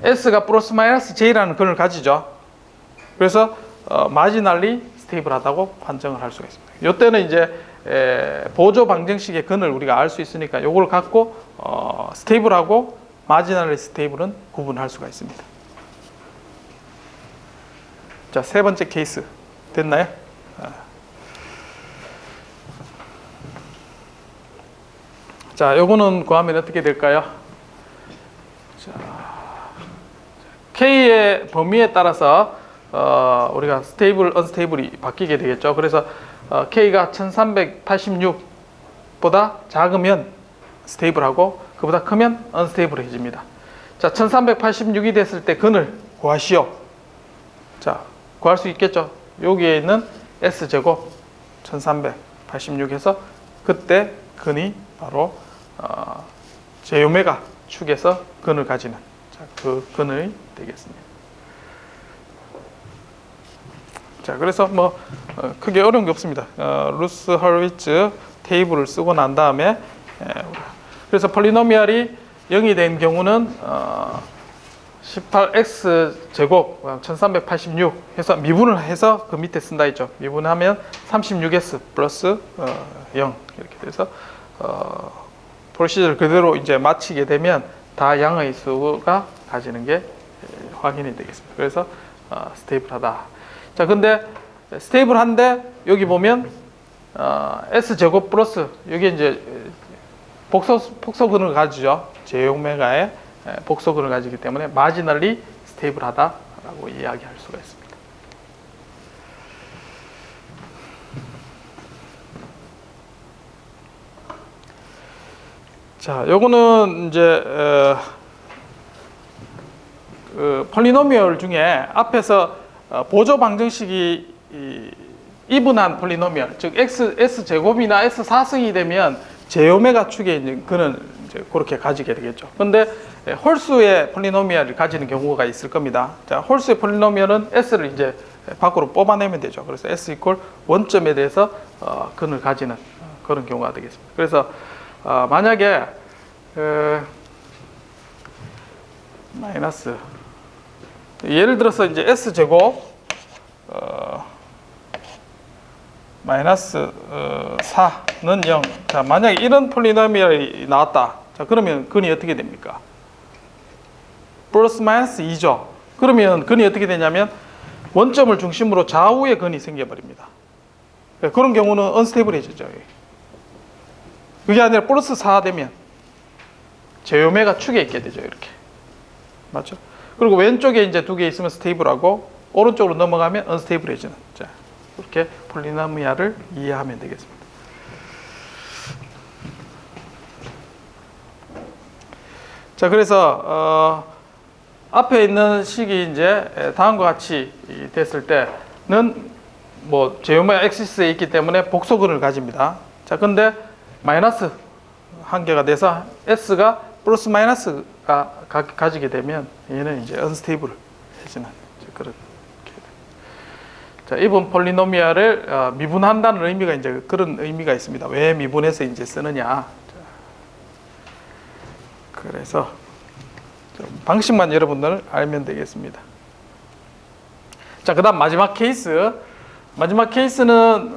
Speaker 1: S가 플러스 마이너스 J라는 근을 가지죠. 그래서 마지널리 스테이블하다고 판정을 할 수가 있습니다. 이때는 이제 보조 방정식의 근을 우리가 알 수 있으니까 이걸 갖고 스테이블하고 마지널리 스테이블은 구분할 수가 있습니다. 자, 세 번째 케이스 됐나요? 자, 요거는 구하면 어떻게 될까요? 자, K의 범위에 따라서 우리가 스테이블, 언스테이블이 바뀌게 되겠죠. 그래서 K가 1386보다 작으면 스테이블하고 그보다 크면 언스테이블해집니다. 자, 1386이 됐을 때 근을 구하시오. 자, 구할 수 있겠죠. 여기에 있는 S제곱 1386에서 그때 근이 바로 제오메가 축에서 근을 가지는 그 근이 되겠습니다. 자, 그래서 뭐 크게 어려운 게 없습니다. 루스 헐위츠 테이블을 쓰고 난 다음에 그래서 폴리노미얼이 0이 된 경우는 18x 제곱 1386 해서 미분을 해서 그 밑에 쓴다 했죠. 미분하면 36s 플러스 0 이렇게 돼서 프로시저를 그대로 이제 마치게 되면 다 양의 수가 가지는 게 확인이 되겠습니다. 그래서 스테이블하다. 자, 근데 스테이블한데 여기 보면 S 제곱 플러스 여기 이제 복소근을 가지죠. 제오메가의 복소근을 가지기 때문에 마지널리 스테이블하다라고 이야기할 수가 있습니다. 자, 요거는 이제 폴리노미얼 중에 앞에서 보조 방정식이 이분한 폴리노미얼, 즉 S 제곱이나 S 4승이 되면 제오메가 축에 있는 그는 이제 그렇게 가지게 되겠죠. 근데 홀수의 폴리노미얼을 가지는 경우가 있을 겁니다. 자, 홀수의 폴리노미얼은 S를 이제 밖으로 뽑아내면 되죠. 그래서 S 이퀄 원점에 대해서 근을 가지는 그런 경우가 되겠습니다. 그래서 만약에 마이너스 예를 들어서 이제 S 제곱 마이너스 4는 0. 자, 만약에 이런 폴리노미얼이 나왔다. 자, 그러면 근이 어떻게 됩니까? 플러스 마이너스 2죠. 그러면 근이 어떻게 되냐면 원점을 중심으로 좌우에 근이 생겨버립니다. 그런 경우는 언스테이블해지죠. 그게 아니라 플러스 4 되면 제오메가 축에 있게 되죠. 이렇게. 맞죠? 그리고 왼쪽에 이제 두 개 있으면 스테이블하고 오른쪽으로 넘어가면 언스테이블해지는. 자, 이렇게 폴리노미얼을 이해하면 되겠습니다. 자, 그래서 앞에 있는 식이 이제 다음과 같이 됐을 때는 뭐 제오메가 엑시스에 있기 때문에 복소근을 가집니다. 자, 근데 마이너스 한 개가 돼서 s가 플러스 마이너스가 가지게 되면 얘는 이제 언스테이블해지는 그런. 자, 이번 폴리노미얼을 미분한다는 의미가 이제 그런 의미가 있습니다. 왜 미분해서 이제 쓰느냐. 그래서 방식만 여러분들 알면 되겠습니다. 자, 그다음 마지막 케이스. 마지막 케이스는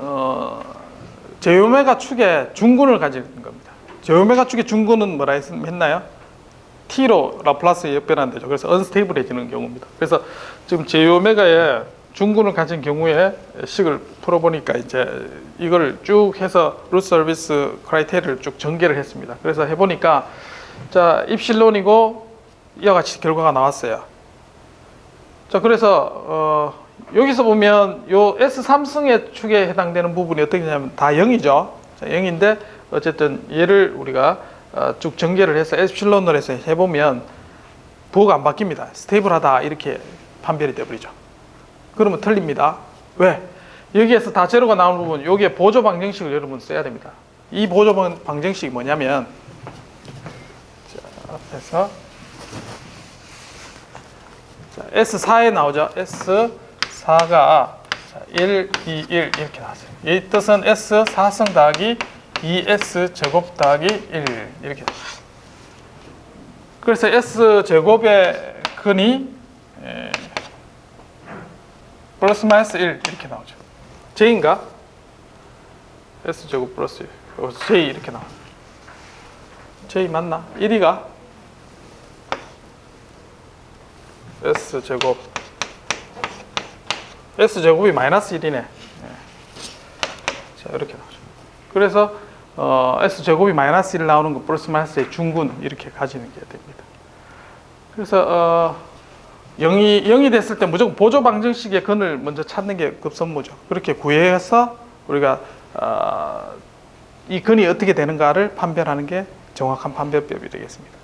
Speaker 1: 제오메가 축의 중근을 가지는 겁니다. 제오메가 축의 중근은 뭐라 했나요? t로 라플라스 역변환되죠. 그래서 언스테이블해지는 경우입니다. 그래서 지금 제오메가의 중근을 가진 경우에 식을 풀어보니까 이제 이걸 쭉 해서 루트 서비스 크라이테리아를 쭉 전개를 했습니다. 그래서 해보니까 자, 입실론이고 이와 같이 결과가 나왔어요. 자, 그래서 여기서 보면 요 S3승의 축에 해당되는 부분이 어떻게 되냐면 다 0이죠. 자, 0인데 어쨌든 얘를 우리가 쭉 전개를 해서 에프실론을 해서 해보면 부호가 안 바뀝니다. 스테이블하다 이렇게 판별이 되어버리죠. 그러면 틀립니다. 왜? 여기에서 다 제로가 나오는 부분, 여기에 보조 방정식을 여러분 써야 됩니다. 이 보조 방정식이 뭐냐면 자, 앞에서 자, S4에 나오죠. S4가 1, 2, 1 이렇게 나왔어요. 이 뜻은 S4승 더하기 2S 제곱 더하기 1 이렇게. 그래서 S 제곱의 근이 플러스 마이너스 1 이렇게 나오죠. J인가? S 제곱 플러스 1. J 이렇게 나와. J 맞나? 1위가 S 제곱. S 제곱이 마이너스 1이네. 자, 이렇게 나오죠. 그래서 S 제곱이 마이너스 1 나오는 거 플러스 마이너스의 중근 이렇게 가지는 게 됩니다. 그래서 0이 됐을 때 무조건 보조 방정식의 근을 먼저 찾는 게 급선무죠. 그렇게 구해서 우리가 이 근이 어떻게 되는가를 판별하는 게 정확한 판별법이 되겠습니다.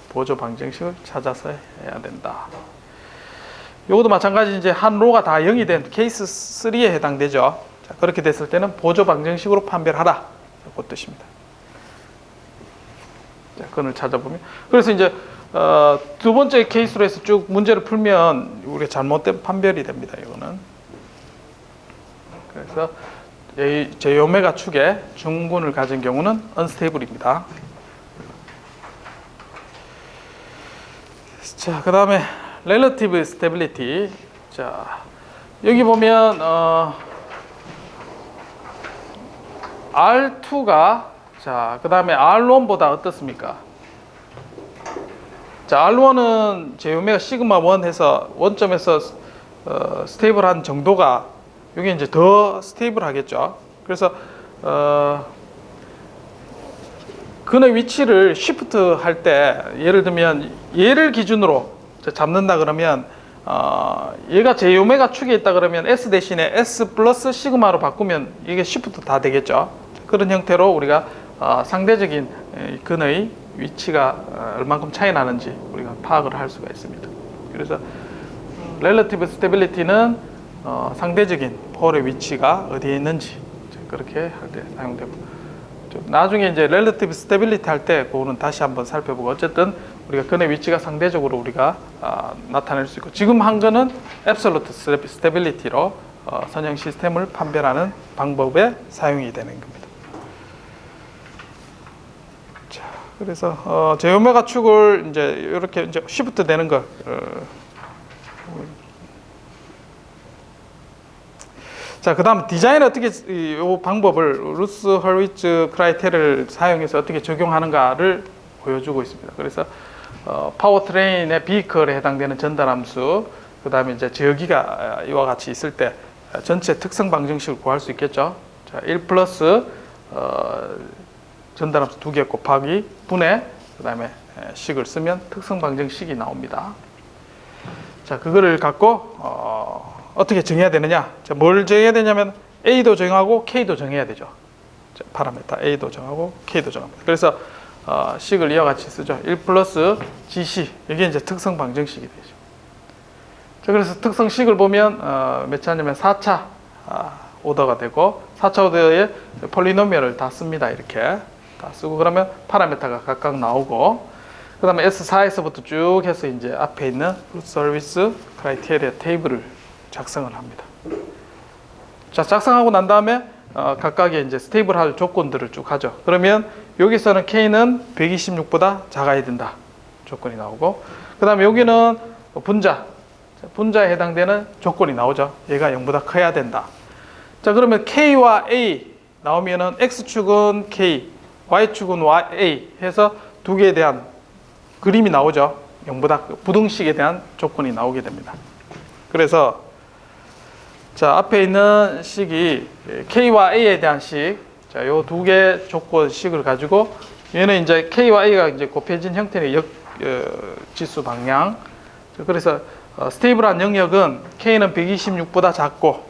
Speaker 1: 보조 방정식을 찾아서 해야 된다. 이것도 마찬가지 이제 한 로가 다 0이 된 케이스 3에 해당되죠. 자, 그렇게 됐을 때는 보조 방정식으로 판별하라. 그 뜻입니다. 자, 근을 찾아보면 그래서 이제 두 번째 케이스로 해서 쭉 문제를 풀면 우리가 잘못된 판별이 됩니다. 이거는. 그래서 제오메가 축의 중근을 가진 경우는 언스테이블입니다. 자, 그 다음에 relative stability. 자, 여기 보면 R2가 자, 그 다음에 R1보다 어떻습니까? 자, R1은 제오메가 시그마 1 해서 원점에서 스테이블한 정도가 여기 이제 더 스테이블하겠죠. 그래서 근의 위치를 쉬프트 할 때 예를 들면 얘를 기준으로 잡는다 그러면 얘가 제오메가 축에 있다 그러면 S 대신에 S 플러스 시그마로 바꾸면 이게 쉬프트 다 되겠죠. 그런 형태로 우리가 상대적인 근의 위치가 얼만큼 차이 나는지 우리가 파악을 할 수가 있습니다. 그래서 relative stability는 상대적인 폴의 위치가 어디에 있는지 그렇게 할 때 사용되고, 나중에 이제 relative stability 할 때 그거는 다시 한번 살펴보고, 어쨌든 우리가 근의 위치가 상대적으로 우리가 나타낼 수 있고, 지금 한 거는 absolute stability로 선형 시스템을 판별하는 방법에 사용이 되는 겁니다. 자, 그래서 제오메가 축을 이제 이렇게 이제 시프트 되는 걸 자, 자, 그 다음 디자인 어떻게 이 방법을 루스 헐리츠 크라이테리아를 사용해서 어떻게 적용하는가를 보여주고 있습니다. 그래서 파워트레인의 비클에 해당되는 전달함수, 그 다음에 이제 저기가 이와 같이 있을 때 전체 특성 방정식을 구할 수 있겠죠. 자, 1 플러스 전달함수 2개 곱하기 분의 그 다음에 식을 쓰면 특성 방정식이 나옵니다. 자, 그거를 갖고 어떻게 정해야 되느냐? 자, 뭘 정해야 되냐면 A도 정하고 K도 정해야 되죠. 자, 파라메타 A도 정하고 K도 정합니다. 그래서 식을 이와 같이 쓰죠. 1 플러스 GC, 이게 이제 특성 방정식이 되죠. 자, 그래서 특성식을 보면 몇 차냐면 4차 오더가 되고 4차 오더에 폴리노미얼을 다 씁니다. 이렇게 다 쓰고 그러면 파라메타가 각각 나오고 그 다음에 S4에서부터 쭉 해서 이제 앞에 있는 서비스 크라이테리아 테이블을 작성을 합니다. 자, 작성하고 난 다음에 각각의 이제 스테이블할 조건들을 쭉 하죠. 그러면 여기서는 K는 126보다 작아야 된다 조건이 나오고, 그 다음에 여기는 분자에 해당되는 조건이 나오죠. 얘가 0보다 커야 된다. 자, 그러면 K와 A 나오면은 X축은 K, Y축은 A 해서 두 개에 대한 그림이 나오죠. 0보다 부등식에 대한 조건이 나오게 됩니다. 그래서 자, 앞에 있는 식이 K와 A에 대한 식, 자, 요 두 개 조건식을 가지고 얘는 이제 K와 A가 이제 곱해진 형태의 지수 방향. 그래서 스테이블한 영역은 K는 126보다 작고,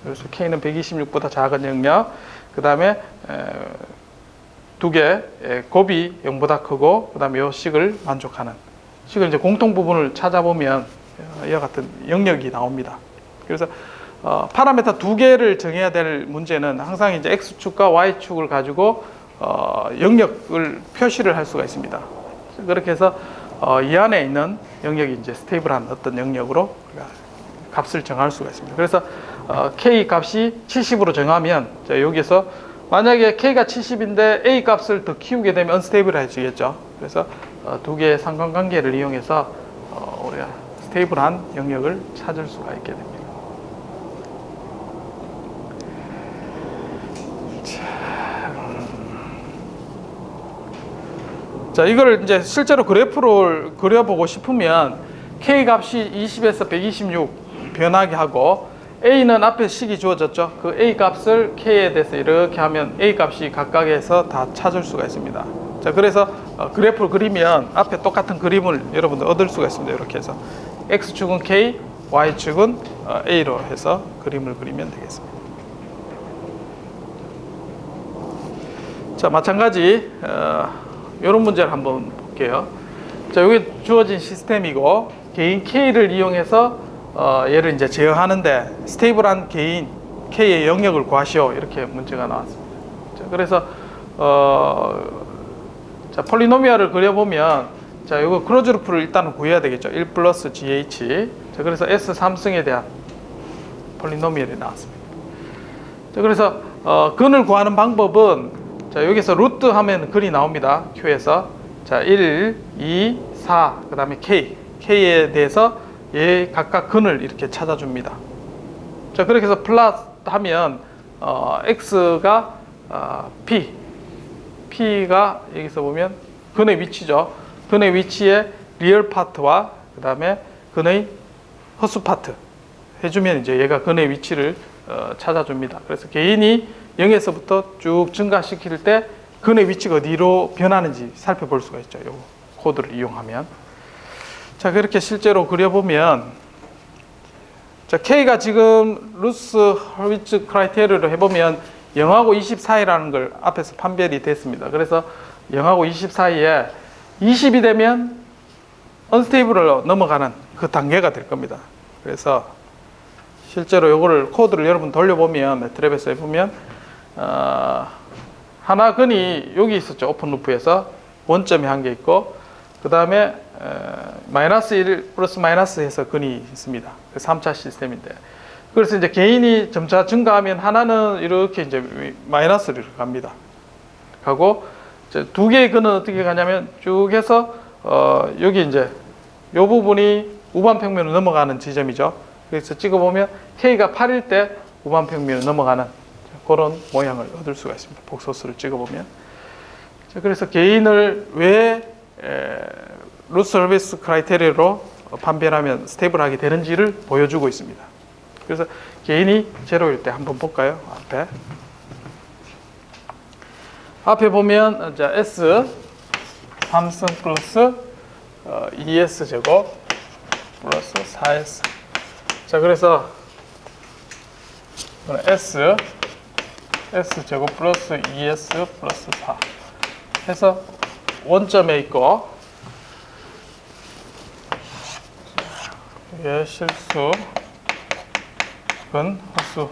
Speaker 1: 그래서 K는 126보다 작은 영역. 그 다음에 두 개 곱이 0보다 크고, 그 다음에 요 식을 만족하는 식을 이제 공통 부분을 찾아보면 이와 같은 영역이 나옵니다. 그래서 파라메타 두 개를 정해야 될 문제는 항상 이제 X축과 Y축을 가지고 영역을 표시를 할 수가 있습니다. 그렇게 해서 이 안에 있는 영역이 이제 스테이블한 어떤 영역으로 값을 정할 수가 있습니다. 그래서 K 값이 70으로 정하면 여기서 만약에 K가 70인데 A 값을 더 키우게 되면 언스테이블해지겠죠. 그래서 두 개의 상관관계를 이용해서 우리가 스테이블한 영역을 찾을 수가 있게 됩니다. 자, 이걸 이제 실제로 그래프를 그려보고 싶으면 K 값이 20에서 126 변하게 하고 A는 앞에 식이 주어졌죠. 그 A 값을 K에 대해서 이렇게 하면 A 값이 각각에서 다 찾을 수가 있습니다. 자, 그래서 그래프를 그리면 앞에 똑같은 그림을 여러분들 얻을 수가 있습니다. 이렇게 해서 X축은 K, Y축은 A로 해서 그림을 그리면 되겠습니다. 자, 마찬가지 이런 문제를 한번 볼게요. 자, 여기 주어진 시스템이고 개인 K를 이용해서 얘를 이제 제어하는데 스테이블한 개인 K의 영역을 구하시오, 이렇게 문제가 나왔습니다. 자, 그래서 자, 폴리노미얼을 그려보면 자, 이거 클로즈 루프를 일단은 구해야 되겠죠. 1 플러스 GH. 자, 그래서 S3승에 대한 폴리노미얼이 나왔습니다. 자, 그래서 근을 구하는 방법은 자, 여기서 루트 하면 근이 나옵니다. Q에서 자, 1, 2, 4, 그 다음에 K에 대해서 얘 각각 근을 이렇게 찾아줍니다. 자, 그렇게 해서 플러스 하면 X가 P가 여기서 보면 근의 위치죠. 근의 위치에 리얼 파트와 그 다음에 근의 허수 파트 해주면 이제 얘가 근의 위치를 찾아줍니다. 그래서 개인이 0에서부터 쭉 증가시킬 때 근의 위치가 어디로 변하는지 살펴볼 수가 있죠. 요 코드를 이용하면. 자, 그렇게 실제로 그려보면 자, K가 지금 루스 헐리츠 크라이테리아로 해보면 0하고 20 사이라는 걸 앞에서 판별이 됐습니다. 그래서 0하고 20 사이에 20이 되면 언스테이블로 넘어가는 그 단계가 될 겁니다. 그래서 실제로 요거를 코드를 여러분 돌려보면 매트랩에서 해보면 하나 근이 여기 있었죠. 오픈 루프에서 원점이 한 개 있고 그 다음에 마이너스 1 플러스 마이너스 해서 근이 있습니다. 3차 시스템인데 그래서 이제 개인이 점차 증가하면 하나는 이렇게 이제 마이너스를 갑니다. 가고 두 개의 근은 어떻게 가냐면 쭉 해서 여기 이제 요 부분이 우반 평면으로 넘어가는 지점이죠. 그래서 찍어보면 K가 8일 때 우반평면을 넘어가는 그런 모양을 얻을 수가 있습니다. 복소스를 찍어보면. 자, 그래서 개인을 왜 루트 서비스 크라이테리아로 판별하면 스테이블하게 되는지를 보여주고 있습니다. 그래서 개인이 제로일 때 한번 볼까요? 앞에 보면 자, S 3승 플러스 2S 제곱 플러스 4S. 자, 그래서 S 제곱 플러스 2S 플러스 4 해서 원점에 있고, 이게 실수 근 허수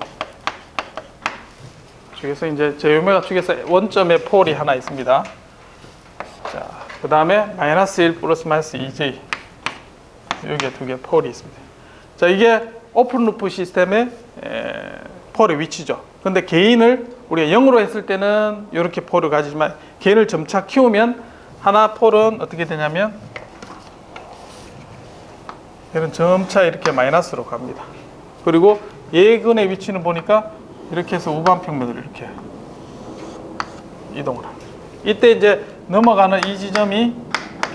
Speaker 1: 쪽에서 이제 제오메가 쪽에서 원점에 폴이 하나 있습니다. 자, 그 다음에 마이너스 1 플러스 마이너스 2J 여기에 두 개 폴이 있습니다. 자, 이게 오픈 루프 시스템의 폴의 위치죠. 근데 개인을 우리가 0으로 했을 때는 이렇게 폴을 가지지만 개인을 점차 키우면 하나 폴은 어떻게 되냐면 얘는 점차 이렇게 마이너스로 갑니다. 그리고 예근의 위치는 보니까 이렇게 해서 우반평면으로 이렇게 이동을 합니다. 이때 이제 넘어가는 이 지점이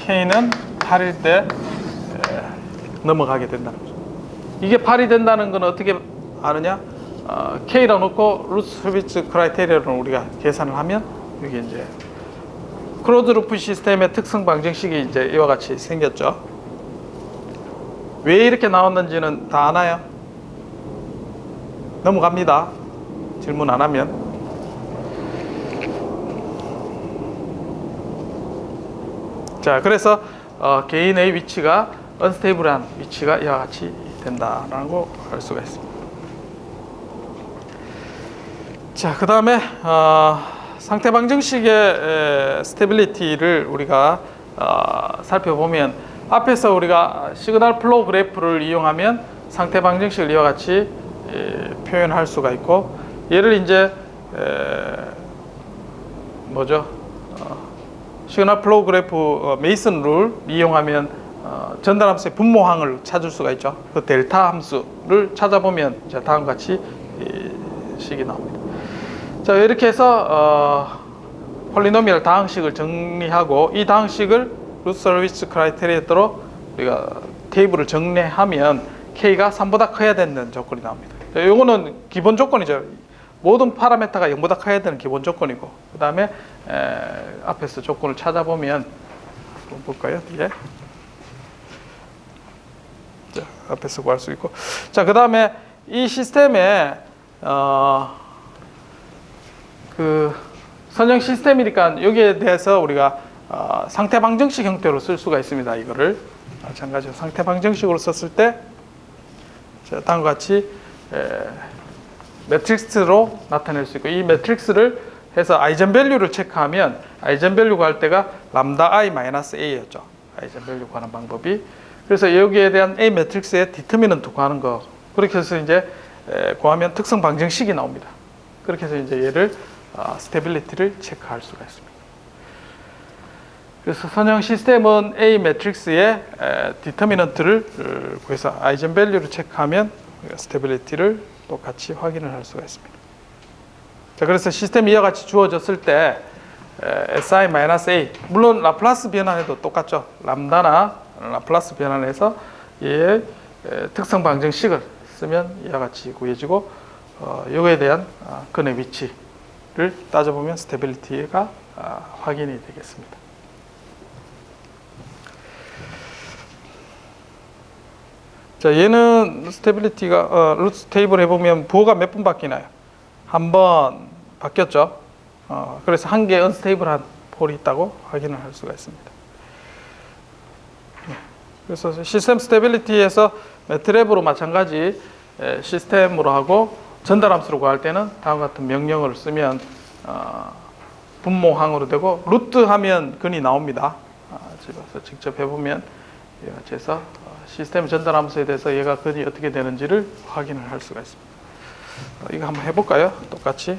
Speaker 1: K는 8일 때 넘어가게 된다는 거죠. 이게 8이 된다는 건 어떻게 아느냐? K로 놓고 루트 서비스 크라이테리아로 우리가 계산을 하면 여기 이제 클로즈 루프 시스템의 특성 방정식이 이제 이와 같이 생겼죠. 왜 이렇게 나왔는지는 다 아나요? 넘어갑니다. 질문 안 하면. 자, 그래서 개인의 위치가 언스테이블한 위치가 이와 같이 된다라고 할 수가 있습니다. 자, 그 다음에 상태 방정식의 스테빌리티를 우리가 살펴보면 앞에서 우리가 시그널 플로우 그래프를 이용하면 상태 방정식을 이와 같이 표현할 수가 있고, 얘를 이제 시그널 플로우 그래프 메이슨 룰 이용하면 전달 함수의 분모항을 찾을 수가 있죠. 그 델타 함수를 찾아보면 이제 다음과 같이 식이 나옵니다. 자, 이렇게 해서 폴리노미얼 다항식을 정리하고 이 다항식을 루트 서비스 크라이테리아로 우리가 테이블을 정리하면 K가 3보다 커야 되는 조건이 나옵니다. 이거는 기본 조건이죠. 모든 파라미터가 0보다 커야 되는 기본 조건이고, 그 다음에 앞에서 조건을 찾아보면 한번 볼까요? 예. 자, 앞에서 구할 수 있고, 자, 그 다음에 이 시스템에 그 선형 시스템이니까 여기에 대해서 우리가 상태 방정식 형태로 쓸 수가 있습니다. 이거를 마찬가지로 상태 방정식으로 썼을 때 다음과 같이 매트릭스로 나타낼 수 있고, 이 매트릭스를 해서 아이젠밸류를 체크하면 아이젠밸류 구할 때가 람다 i 마이너스 a였죠. 아이젠밸류 구하는 방법이. 그래서 여기에 대한 a 매트릭스의 디터미넌트 구하는 거, 그렇게 해서 이제 구하면 특성 방정식이 나옵니다. 그렇게 해서 이제 얘를 스테빌리티를 체크할 수가 있습니다. 그래서 선형 시스템은 A 매트릭스의 디터미넌트를 구해서 아이젠밸류를 체크하면 스테빌리티를 똑같이 확인을 할 수가 있습니다. 자, 그래서 시스템이 이와 같이 주어졌을 때 Si-A, 물론 라플라스 변환해도 똑같죠. 람다나 라플라스 변환해서 얘의 특성 방정식을 쓰면 이와 같이 구해지고, 이거에 대한 근의 위치를 따져보면 스테빌리티가 확인이 되겠습니다. 자, 얘는 스테빌리티가 루트 테이블 해보면 부호가 몇 번 바뀌나요? 한 번 바뀌었죠. 그래서 한 개 언스테이블한 폴이 있다고 확인을 할 수가 있습니다. 그래서 시스템 스테빌리티에서 매트랩으로 마찬가지 시스템으로 하고 전달 함수로 구할 때는 다음과 같은 명령어를 쓰면 분모항으로 되고, 루트 하면 근이 나옵니다. 집에서 직접 해보면 이와 같이 해서 시스템 전달 함수에 대해서 얘가 근이 어떻게 되는지를 확인을 할 수가 있습니다. 이거 한번 해볼까요? 똑같이.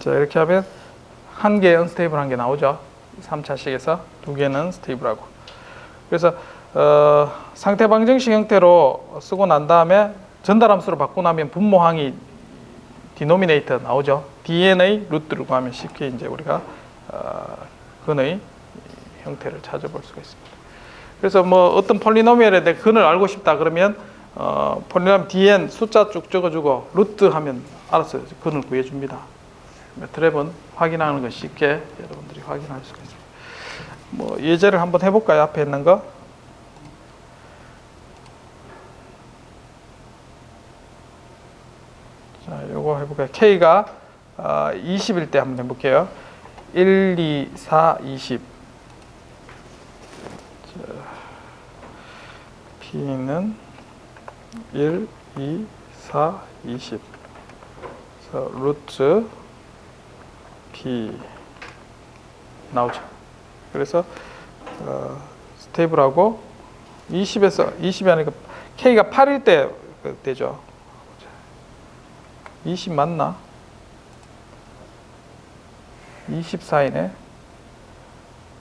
Speaker 1: 자, 이렇게 하면 한 개 언스테이블한 게 나오죠. 3차식에서 두 개는 스테이블하고. 그래서 상태 방정식 형태로 쓰고 난 다음에 전달함수로 바꾸고 나면 분모항이 디노미네이터 나오죠. dn의 루트를 구하면 쉽게 이제 우리가 근의 형태를 찾아볼 수가 있습니다. 그래서 뭐 어떤 폴리노미얼에 대해 근을 알고 싶다 그러면 폴리노미얼 dn 숫자 쭉 적어주고 루트 하면 알아서 근을 구해줍니다. 매트랩은 확인하는 거 쉽게 여러분들이 확인할 수가 있습니다. 뭐 예제를 한번 해볼까요? 앞에 있는 거. 자, 요거 해볼까요? K가 20일 때 한번 해볼게요. 1, 2, 4, 20. 자, P는 1, 2, 4, 20. 그래서 루트 P 나오죠. 그래서 스테이블하고 20에서 20이 아니니까 K가 8일 때 되죠. 20 맞나? 24이네.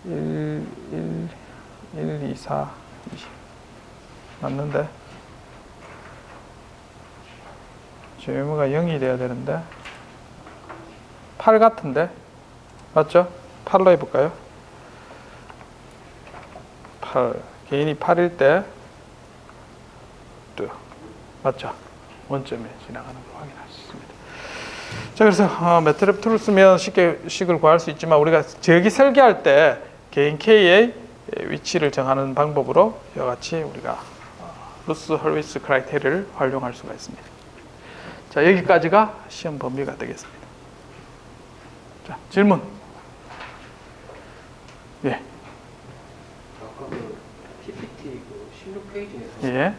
Speaker 1: 1, 2, 4, 20 맞는데 GM가 0이 돼야 되는데 8 같은데 맞죠? 8로 해볼까요? 8 개인이 8일 때 맞죠? 원점에 지나가는 걸 확인할 수 있습니다. 자, 그래서 매트랩 툴을 쓰면 쉽게 식을 구할 수 있지만 우리가 저기 설계할 때 개인 K의 위치를 정하는 방법으로 이와 같이 우리가 루스 헐비츠 크라이테리아를 활용할 수가 있습니다. 자, 여기까지가 시험 범위가 되겠습니다. 자, 질문. 예.
Speaker 2: 아까 그 PPT 그 16페이지에서
Speaker 1: 예.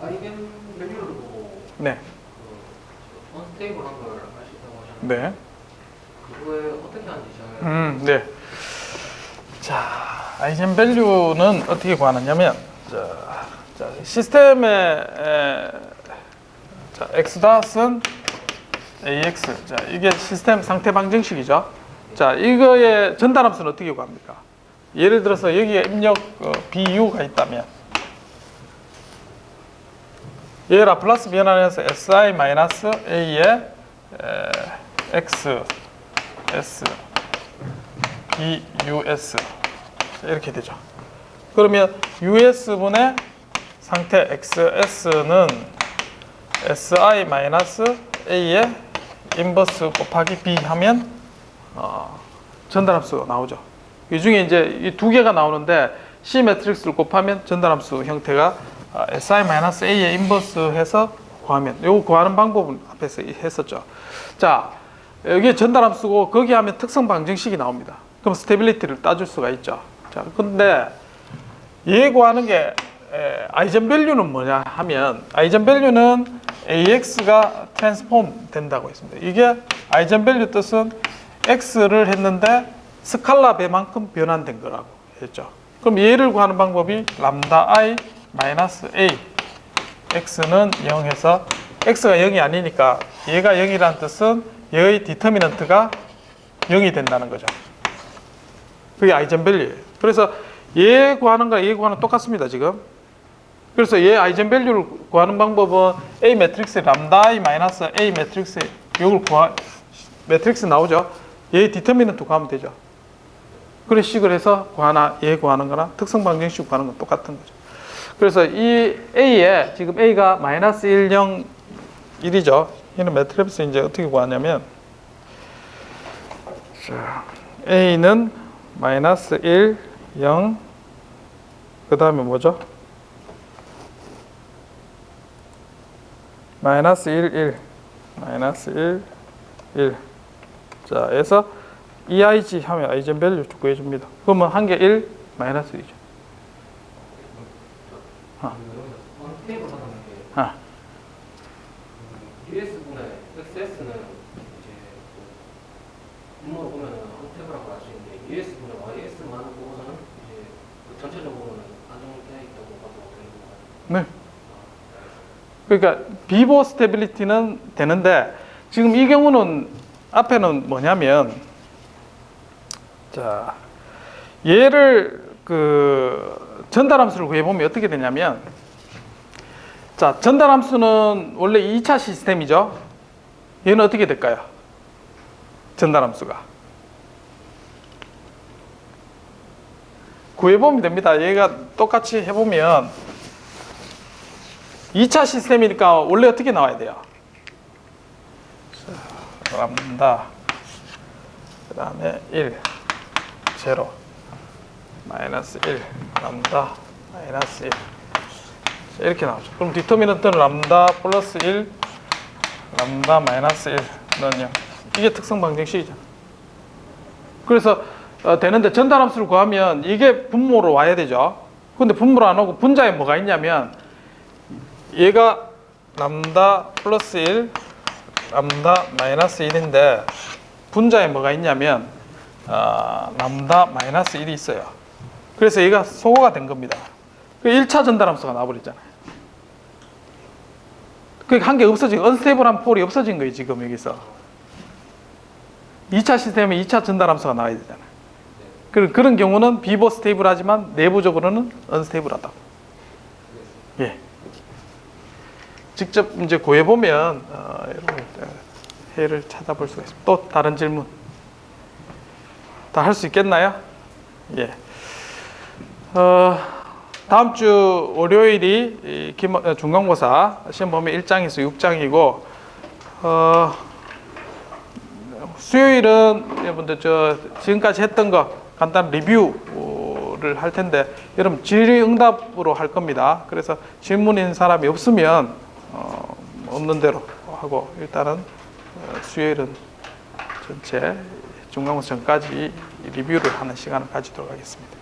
Speaker 2: 아이겐 밸류를 보고
Speaker 1: 네.
Speaker 2: 그 언스테이블한 걸 알 수 있다고 하셨는데
Speaker 1: 네.
Speaker 2: 그거에 어떻게 하는지 잘
Speaker 1: 네. 자, 아이젠 밸류는 어떻게 구하느냐면, 자, 시스템의 x-은 ax. 자, 이게 시스템 상태 방정식이죠. 자, 이거의 전달함수는 어떻게 구합니까? 예를 들어서 여기에 입력 bu가 있다면, 얘 라플라스 변환해서 si-a의 x, s, us 이렇게 되죠. 그러면 us분의 상태 xs는 si-a의 인버스 곱하기 b 하면 전달함수 나오죠. 이 중에 이제 이 두 개가 나오는데 C 매트릭스를 곱하면 전달함수 형태가 si-a의 인버스 해서 구하면, 요거 구하는 방법은 앞에서 했었죠. 자, 여기에 전달함수고 거기 하면 특성 방정식이 나옵니다. 그럼 스테빌리티를 따줄 수가 있죠. 자, 근데 얘 구하는 게 아이젠 밸류는 뭐냐 하면, 아이젠 밸류는 AX가 트랜스폼 된다고 했습니다. 이게 아이젠 밸류 뜻은 X를 했는데 스칼라 배만큼 변환된 거라고 했죠. 그럼 얘를 구하는 방법이 람다 I 마이너스 A, X는 0해서 X가 0이 아니니까 얘가 0이라는 뜻은 얘의 디터미넌트가 0이 된다는 거죠. 그게 아이젠 밸류예요. 그래서 얘 구하는 거랑 얘 구하는 거 똑같습니다, 지금. 그래서 얘 아이젠 밸류를 구하는 방법은 A 매트릭스 람다 I 마이너스 A 매트릭스 이걸 매트릭스 나오죠. 얘 디터미넌트 구하면 되죠. 그런 식으로 해서 얘 구하는 거랑 특성 방정식 구하는 건 똑같은 거죠. 그래서 이 A에 지금 A가 마이너스 1, 0, 1이죠. 얘는 매트랩에서 이제 어떻게 구하냐면, 자, A는 마이너스 1, 0, 그 다음에 뭐죠? 마이너스 1, 1, 마이너스 1, 1. 자, 해서 EIG 하면 아이젠 밸류 구해줍니다. 그러면 한 개 1, 마이너스 1이죠.
Speaker 2: 언스테이블 하는 게 US분의 XS는 이제 분모로 보면 언스테이블하고 알 수 있는데 US분의 YS만 보고서는 이제 전체적으로는 안정되어 있다고 봐도 되는 건가요?
Speaker 1: 네. 그러니까 비보 스테빌리티는 되는데 지금 이 경우는 앞에는 뭐냐면 자 얘를 그 전달함수를 구해보면 어떻게 되냐면 자 전달함수는 원래 2차 시스템이죠. 얘는 어떻게 될까요? 전달함수가 구해보면 됩니다. 얘가 똑같이 해보면 2차 시스템이니까 원래 어떻게 나와야 돼요? 자, 람다 그 다음에 1 0 마이너스 1 람다 마이너스 1 이렇게 나오죠. 그럼 디터미넌트는 람다 플러스 1 람다 마이너스 1는 0. 이게 특성 방정식이죠. 그래서 되는데 전달함수를 구하면 이게 분모로 와야 되죠. 근데 분모로 안 오고 분자에 뭐가 있냐면 얘가 람다 플러스 1 람다 마이너스 1인데 분자에 뭐가 있냐면 람다 마이너스 1이 있어요. 그래서 얘가 소거가 된 겁니다. 그 1차 전달함수가 나와버렸잖아요. 그게 한 개 없어진, 언스테이블한 폴이 없어진 거예요, 지금 여기서. 2차 시스템에 2차 전달함수가 나와야 되잖아요. 그런 경우는 비보 스테이블하지만 내부적으로는 언스테이블하다고. 예. 직접 이제 구해보면 여러분 해를 찾아볼 수가 있습니다. 또 다른 질문 다 할 수 있겠나요? 예. 다음 주 월요일이 중간고사 시험 보면 1장에서 6장이고 수요일은 여러분들 지금까지 했던 거 간단 리뷰를 할 텐데 여러분 질의응답으로 할 겁니다. 그래서 질문 있는 사람이 없으면 없는 대로 하고 일단은 수요일은 전체 중간고사 전까지 리뷰를 하는 시간을 가지도록 하겠습니다.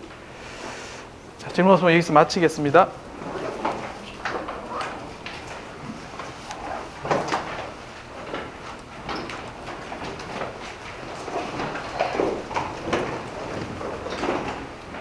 Speaker 1: 자, 질문 없으면 여기서 마치겠습니다.